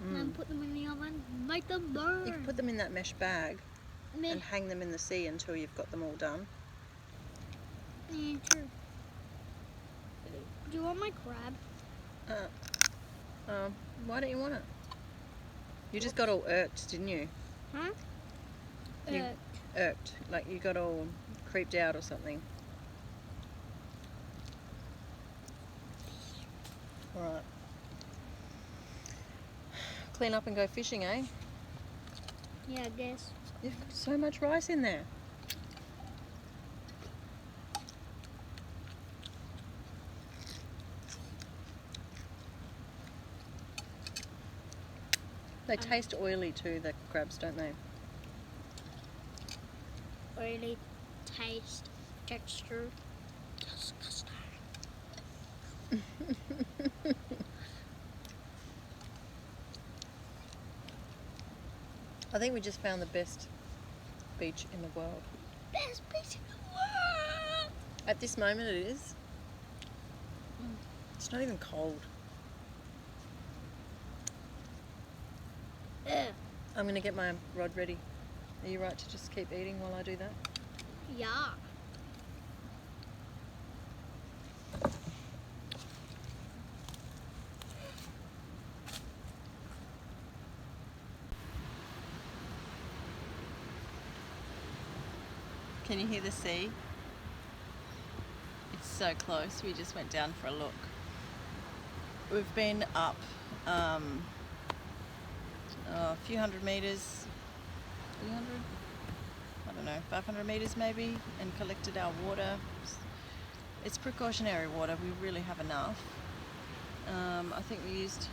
And then put them in the oven, make them burn. You can put them in that mesh bag Meh. and hang them in the sea until you've got them all done. Yeah, true. Do you want my crab? Why don't you want it? You just got all irked, didn't you? Huh? You irked, like you got all creeped out or something. Alright. Clean up and go fishing, eh? Yeah, I guess. You've got so much rice in there. They taste oily too, the crabs, don't they? Oily taste, texture. Disgusting. I think we just found the best beach in the world. Best beach in the world! At this moment it is. It's not even cold. I'm going to get my rod ready. Are you right to just keep eating while I do that? Yeah. Can you hear the sea? It's so close. We just went down for a look. We've been up a few hundred meters, 300? I don't know, 500 meters maybe, and collected our water. It's precautionary water, we really have enough. I think we used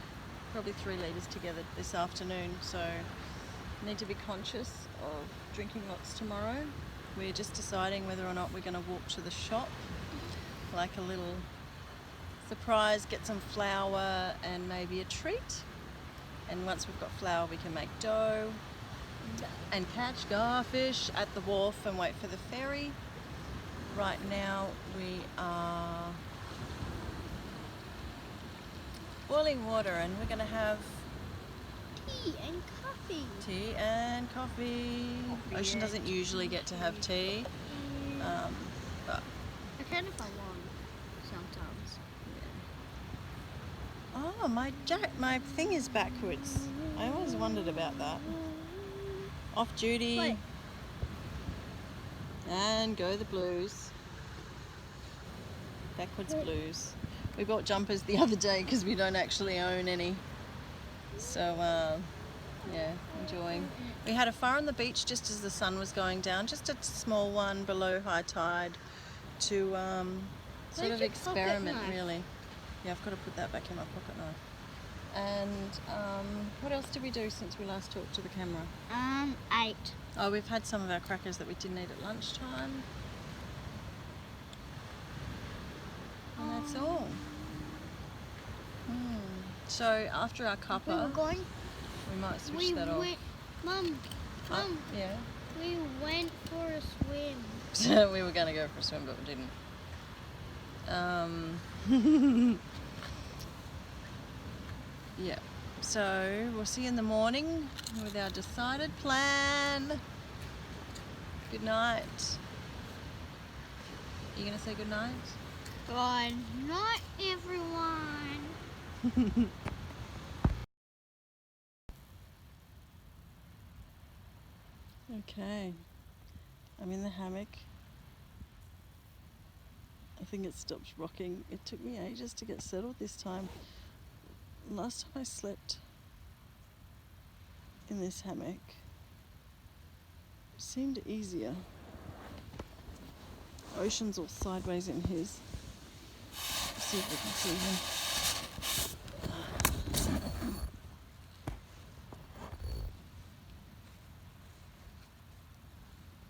probably 3 litres together this afternoon, so need to be conscious of drinking lots tomorrow. We're just deciding whether or not we're going to walk to the shop, like a little surprise, get some flour and maybe a treat. And once we've got flour, we can make dough and catch garfish at the wharf and wait for the ferry. Right now we are boiling water and we're going to have Tea and coffee. tea and coffee. Ocean doesn't usually get to have tea, but I can if I want, sometimes. oh, my thing is backwards. I always wondered about that. Off duty. Wait. And go the Blues. Backwards Blues. We bought jumpers the other day because we don't actually own any. So, yeah, enjoying. We had a fire on the beach just as the sun was going down, just a small one below high tide to sort of your experiment, pocket knife? really. Yeah, I've got to put that back in my pocket knife. And what else did we do since we last talked to the camera? Ate. Oh, we've had some of our crackers that we didn't eat at lunchtime. And that's all. So after our We were cuppa, going. we might switch that off. Mum. Yeah. We went for a swim. We were going to go for a swim, but we didn't. Yeah. So we'll see you in the morning with our decided plan. Good night. You going to say good night? Good night, everyone. Okay. I'm in the hammock. I think it stopped rocking. It took me ages to get settled this time. Last time I slept in this hammock, it seemed easier. Ocean's all sideways in his. Let's see if we can see him.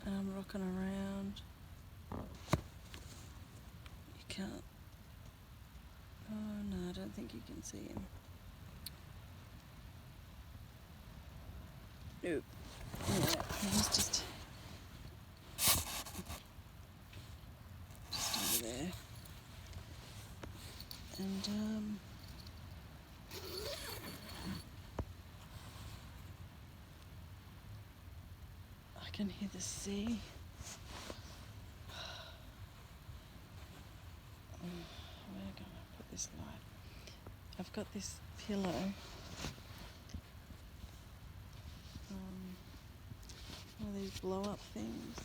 And I'm rocking around. You can't. Oh no, I don't think you can see him. Nope. Yeah, he's just over there. And I can hear the sea. Where am I going to put this light? I've got this pillow. One of these blow-up things.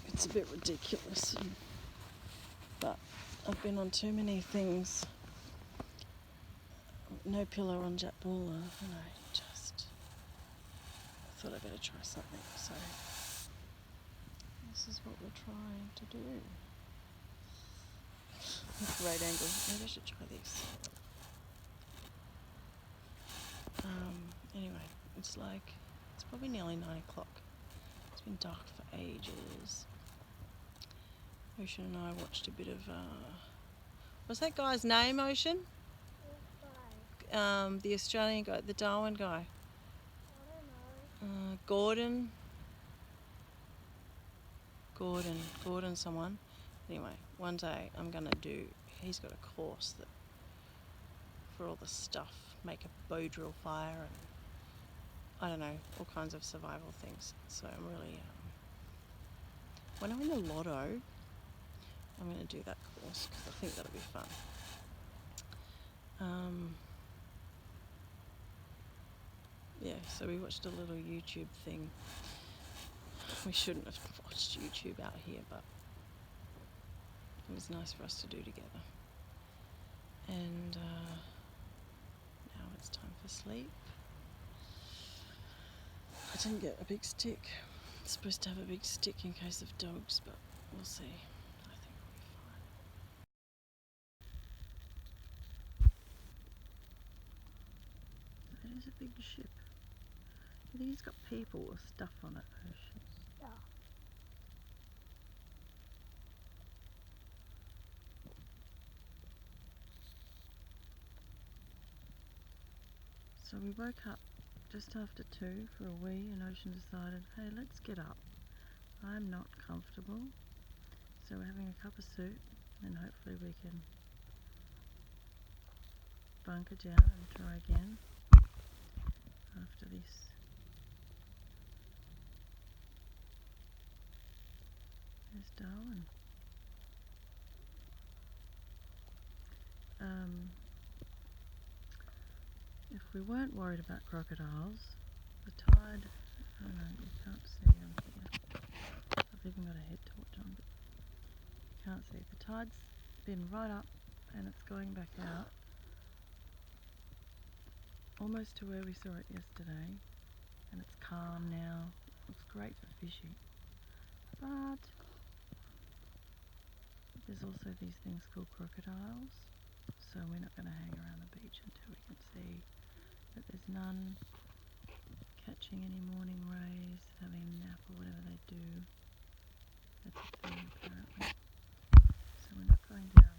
It's a bit ridiculous, but I've been on too many things. No pillow on Japbula, and I thought I'd better try something. So this is what we're trying to do. Great angle. Maybe I should try these. Anyway, it's probably nearly 9 o'clock. It's been dark for ages. Ocean and I watched a bit of, what's that guy's name, Ocean? The Australian guy, the Darwin guy. I don't know. Gordon someone. Anyway, one day he's got a course that for all the stuff, make a bow drill fire and I don't know, all kinds of survival things. So I'm really, when I win the lotto, I'm going to do that course because I think that'll be fun. Yeah, so we watched a little YouTube thing. We shouldn't have watched YouTube out here, but it was nice for us to do together. And now it's time for sleep. I didn't get a big stick. I'm supposed to have a big stick in case of dogs, but we'll see. I think we'll be fine. It is a big ship. I think it's got people or stuff on it. Yeah. So we woke up just after 2 for a wee, and Ocean decided, hey, let's get up. I'm not comfortable, so we're having a cup of soup, and hopefully we can bunker down and try again after this. There's Darwin. If we weren't worried about crocodiles, The tide, I don't know, you can't see on here. I've even got a head torch on, but you can't see. The tide's been right up and it's going back out. Almost to where we saw it yesterday, and it's calm now. Looks great for fishing. But there's also these things called crocodiles, so we're not going to hang around the beach until we can see that there's none catching any morning rays, having a nap or whatever they do. That's a thing apparently. So we're not going down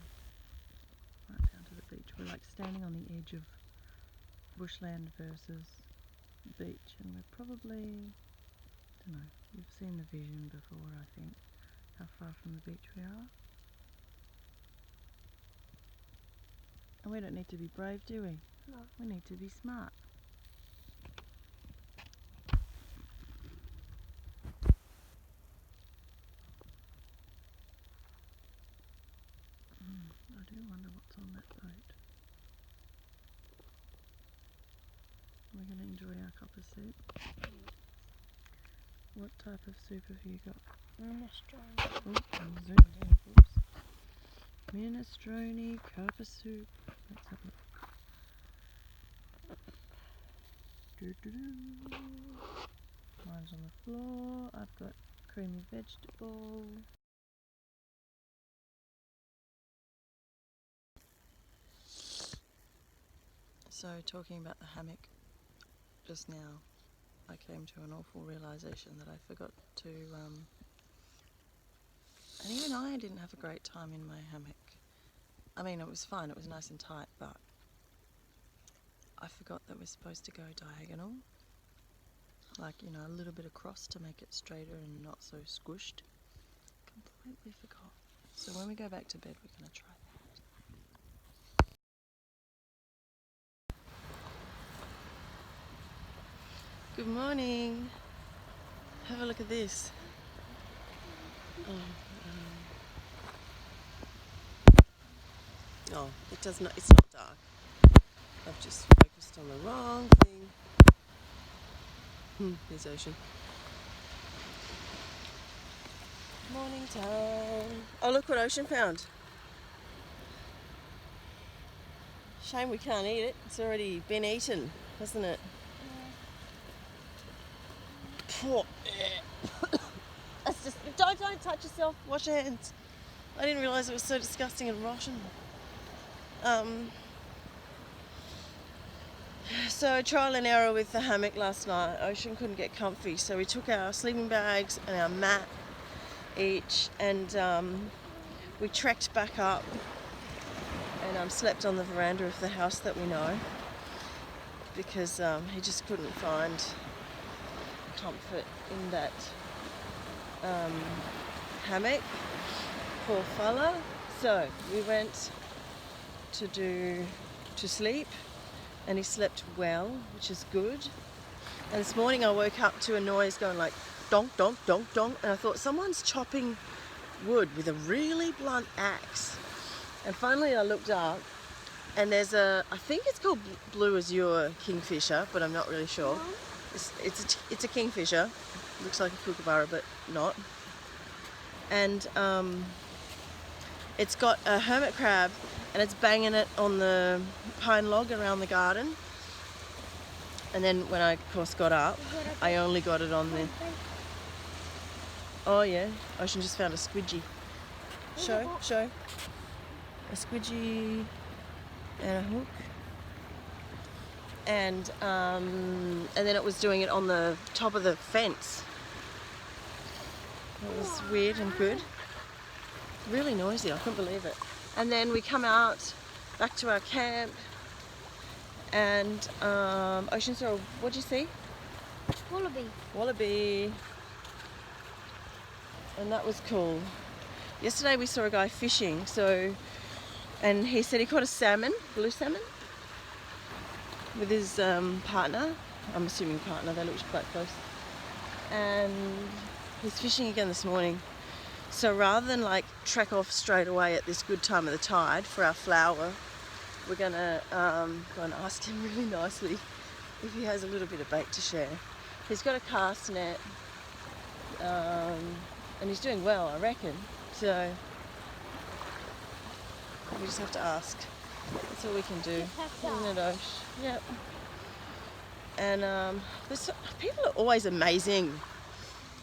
right down to the beach. We're like standing on the edge of bushland versus beach, and we're probably, I don't know, you've seen the vision before, I think, how far from the beach we are. And we don't need to be brave, do we? No. We need to be smart. I do wonder what's on that boat. We're going to enjoy our cup of soup. What type of soup have you got? Minestrone. Oh, I'm zoomed in. Oops. Minestrone cup of soup. Let's have a look. Doo-doo-doo. Mine's on the floor. I've got creamy vegetable. So, talking about the hammock just now, I came to an awful realisation that I forgot to, and even I didn't have a great time in my hammock. I mean, it was fine, it was nice and tight, but I forgot that we're supposed to go diagonal. Like, you know, a little bit across to make it straighter and not so squished. Completely forgot. So when we go back to bed, we're going to try that. Good morning. Have a look at this. Oh, it does not. It's not dark. I've just focused on the wrong thing. There's ocean. Morning time. Oh, look what Ocean found. Shame we can't eat it. It's already been eaten, hasn't it? That's just, don't touch yourself. Wash your hands. I didn't realise it was so disgusting and rotten. So trial and error with the hammock last night. Ocean couldn't get comfy, so we took our sleeping bags and our mat each, and we trekked back up and slept on the veranda of the house that we know, because he just couldn't find comfort in that hammock. Poor fella. So we went to sleep, and he slept well, which is good. And this morning I woke up to a noise going like donk, donk, donk, donk, and I thought someone's chopping wood with a really blunt axe. And finally I looked up, and there's I think it's called blue azure kingfisher, but I'm not really sure. It's a kingfisher. Looks like a kookaburra, but not. And it's got a hermit crab, and it's banging it on the pine log around the garden. And then when I, of course, got up, I only got it on the... Oh yeah, Ocean just found a squidgy. Show. A squidgy and a hook. And then it was doing it on the top of the fence. It was weird and good. Really noisy, I couldn't believe it. And then we come out back to our camp, and Ocean saw, what'd you see? Wallaby. And that was cool. Yesterday we saw a guy fishing, and he said he caught a salmon, blue salmon, with his partner. I'm assuming partner, they looked quite close. And he's fishing again this morning. So rather than like trek off straight away at this good time of the tide for our flower, we're gonna go and ask him really nicely if he has a little bit of bait to share. He's got a cast net, and he's doing well, I reckon. So we just have to ask. That's all we can do, isn't it, Osh? Yep. And people are always amazing.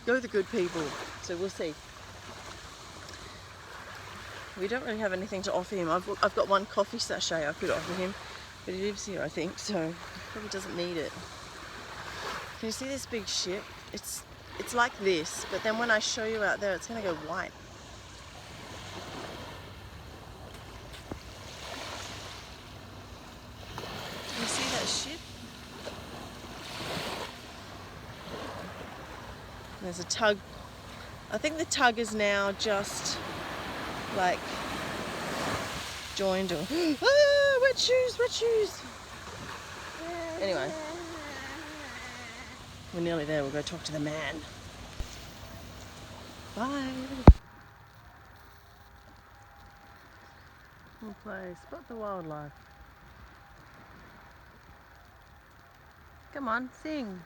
Go with the good people. So we'll see. We don't really have anything to offer him. I've got one coffee sachet I could offer him, but he lives here, I think, so he probably doesn't need it. Can you see this big ship? It's like this, but then when I show you out there, it's going to go white. Can you see that ship? There's a tug. I think the tug is now just like joined or wet shoes. Anyway, we're nearly there. We'll go talk to the man. Bye. We'll play Spot the Wildlife. Come on, sing.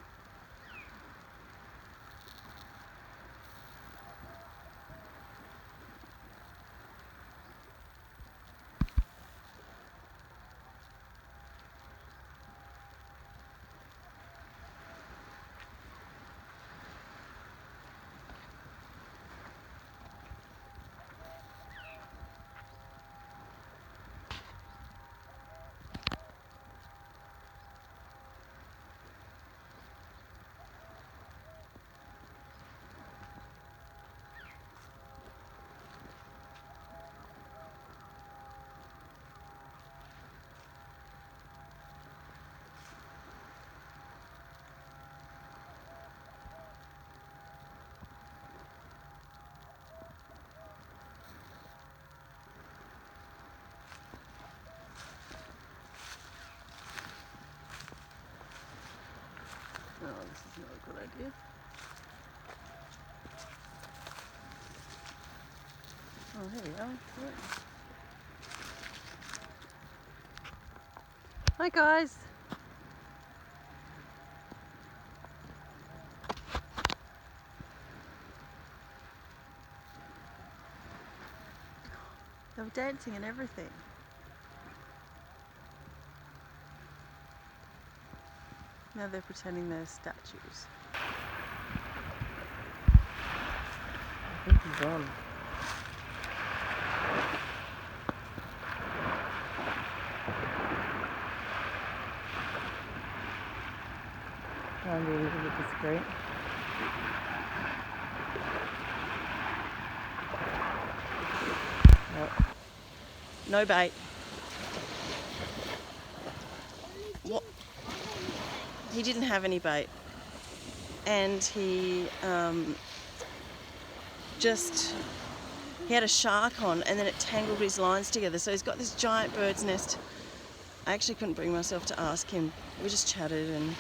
Oh, this is not a good idea. Oh, here we are. Right. Hi guys. They were dancing and everything. Now they're pretending they're statues. I think he's on. Try and be a little bit discreet. Nope. No bait. What? He didn't have any bait, and he he had a shark on, and then it tangled his lines together, so he's got this giant bird's nest. I actually couldn't bring myself to ask him. We just chatted, and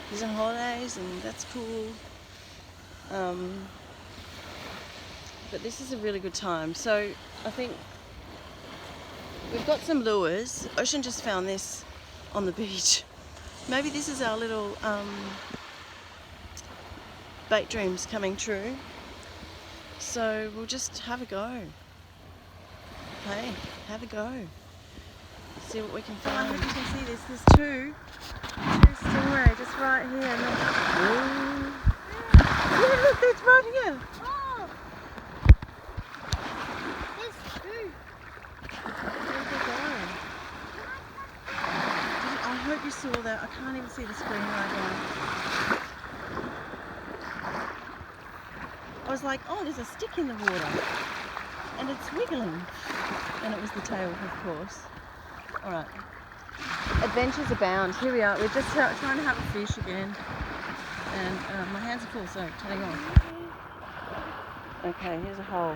he's on holidays, and that's cool. But this is a really good time, so I think we've got some lures. Ocean just found this on the beach. Maybe this is our little bait dreams coming true. So we'll just have a go. Hey, have a go. See what we can find. I hope you can see this. There's two stingray just right here. And then, yeah, look, it's right here. Oh! There's two. Where'd they go? I hope you saw that. I can't even see the screen right now. I was like, oh, there's a stick in the water. And it's wiggling. And it was the tail, of course. Alright. Adventures abound. Here we are. We're just trying to have a fish again. And my hands are full, so turning off. Okay, here's a hole.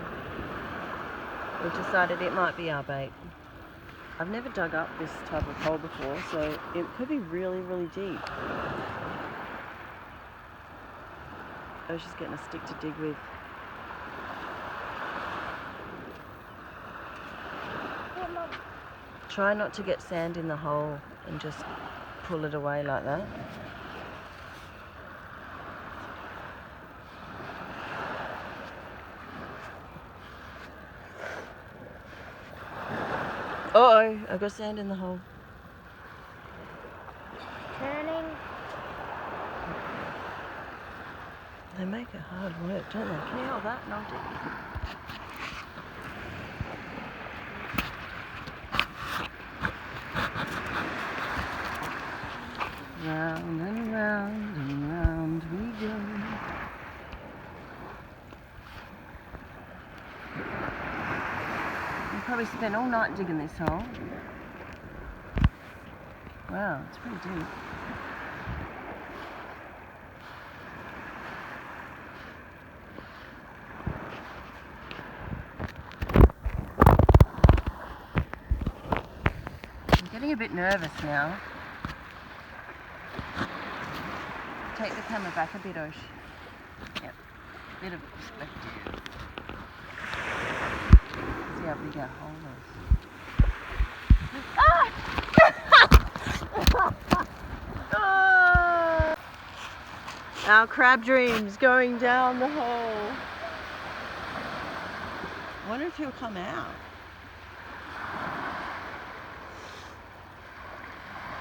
We've decided it might be our bait. I've never dug up this type of hole before, so it could be really, really deep. Oh, she's getting a stick to dig with. Try not to get sand in the hole and just pull it away like that. Uh-oh, I've got sand in the hole. Turning. They make it hard work, don't they? Can you hold that? And I'll do it. Round and round and round we go. You probably spent all night digging this hole. Wow, it's pretty deep. I'm getting a bit nervous now. Take the camera back a bit, Osh. Yep, bit of perspective. See how big our hole is. Ah! Our crab dreams going down the hole. I wonder if he'll come out.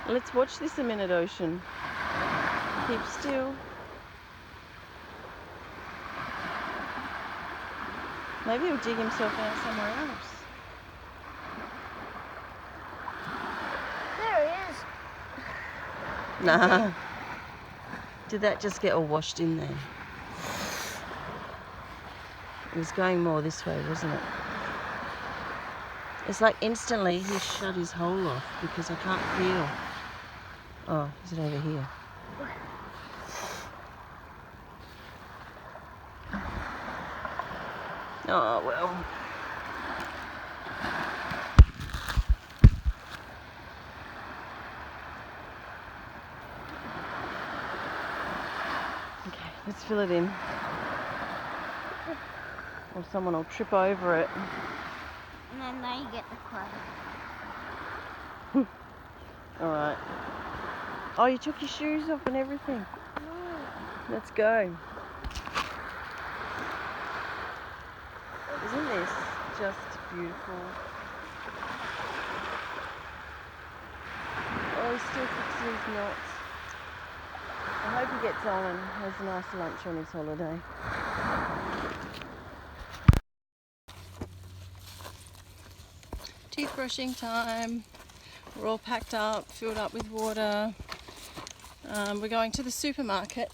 Let's watch this a minute, Ocean. Keep still. Maybe he'll dig himself out somewhere else. There he is. Nah. Did that just get all washed in there? It was going more this way, wasn't it? It's like instantly he shut his hole off because I can't feel. Oh, is it over here? Oh, well. Okay, let's fill it in. Or someone will trip over it. And then they get the crab. Alright. Oh, you took your shoes off and everything. Let's go. Isn't this just beautiful? Oh, he's still fixing his knots. I hope he gets on and has a nice lunch on his holiday. Teeth brushing time. We're all packed up, filled up with water. We're going to the supermarket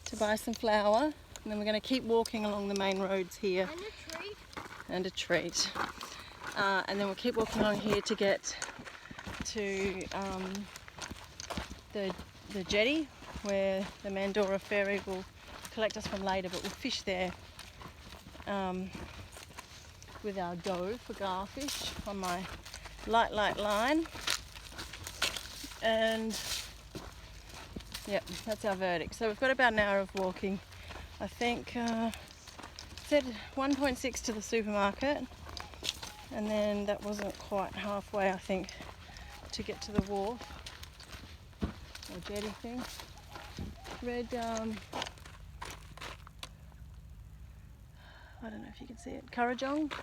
to buy some flour, and then we're going to keep walking along the main roads here. And a treat. And a treat. And then we'll keep walking along here to get to the jetty where the Mandorah ferry will collect us from later, but we'll fish there with our dough for garfish on my light line. And yeah, that's our verdict. So we've got about an hour of walking. I think said 1.6 to the supermarket, and then that wasn't quite halfway, I think, to get to the wharf or jetty thing. Red I don't know if you can see it, Currajong.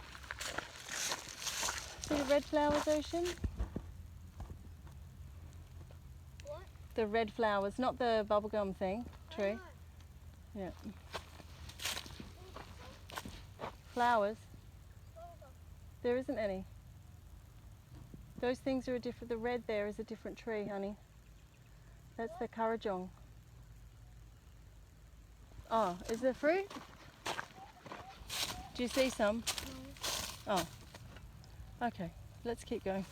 See the red flowers, Ocean? What? The red flowers, not the bubblegum thing, tree. Yeah. Flowers. There isn't any. Those things are a different, the red there is a different tree, honey. That's the Currajong. Oh, is there fruit? Do you see some? Oh. Okay, let's keep going.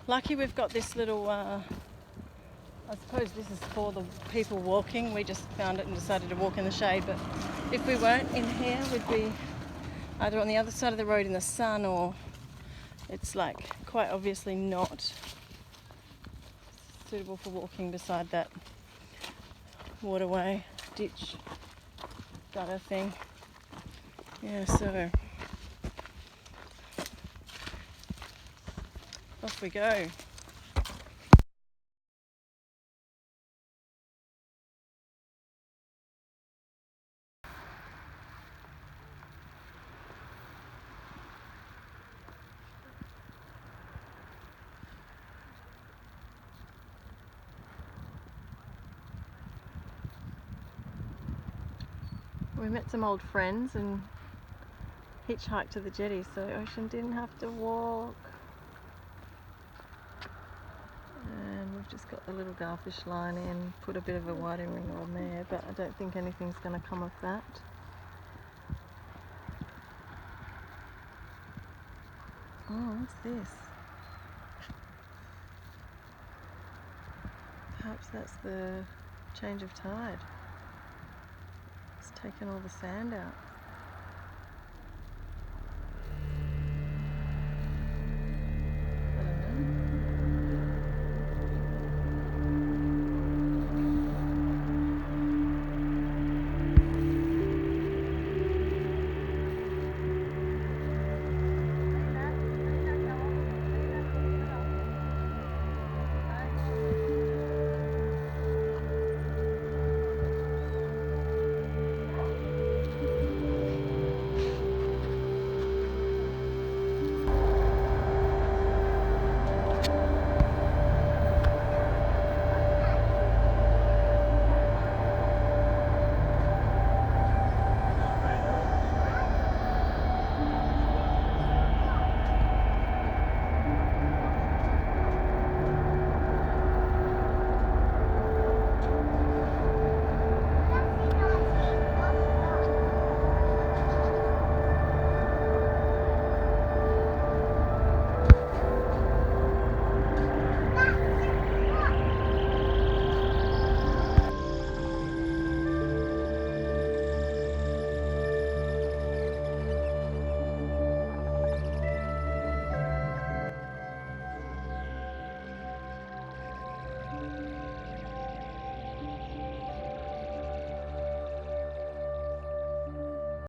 Lucky we've got this little, I suppose this is for the people walking. We just found it and decided to walk in the shade, but if we weren't in here, we'd be either on the other side of the road in the sun, or it's like quite obviously not suitable for walking beside that waterway, ditch, gutter thing. Yeah, so off we go. We met some old friends and hitchhiked to the jetty, so Ocean didn't have to walk. And we've just got the little garfish line in, put a bit of a whiting ring on there, but I don't think anything's going to come of that. Oh, what's this? Perhaps that's the change of tide. It's taken all the sand out.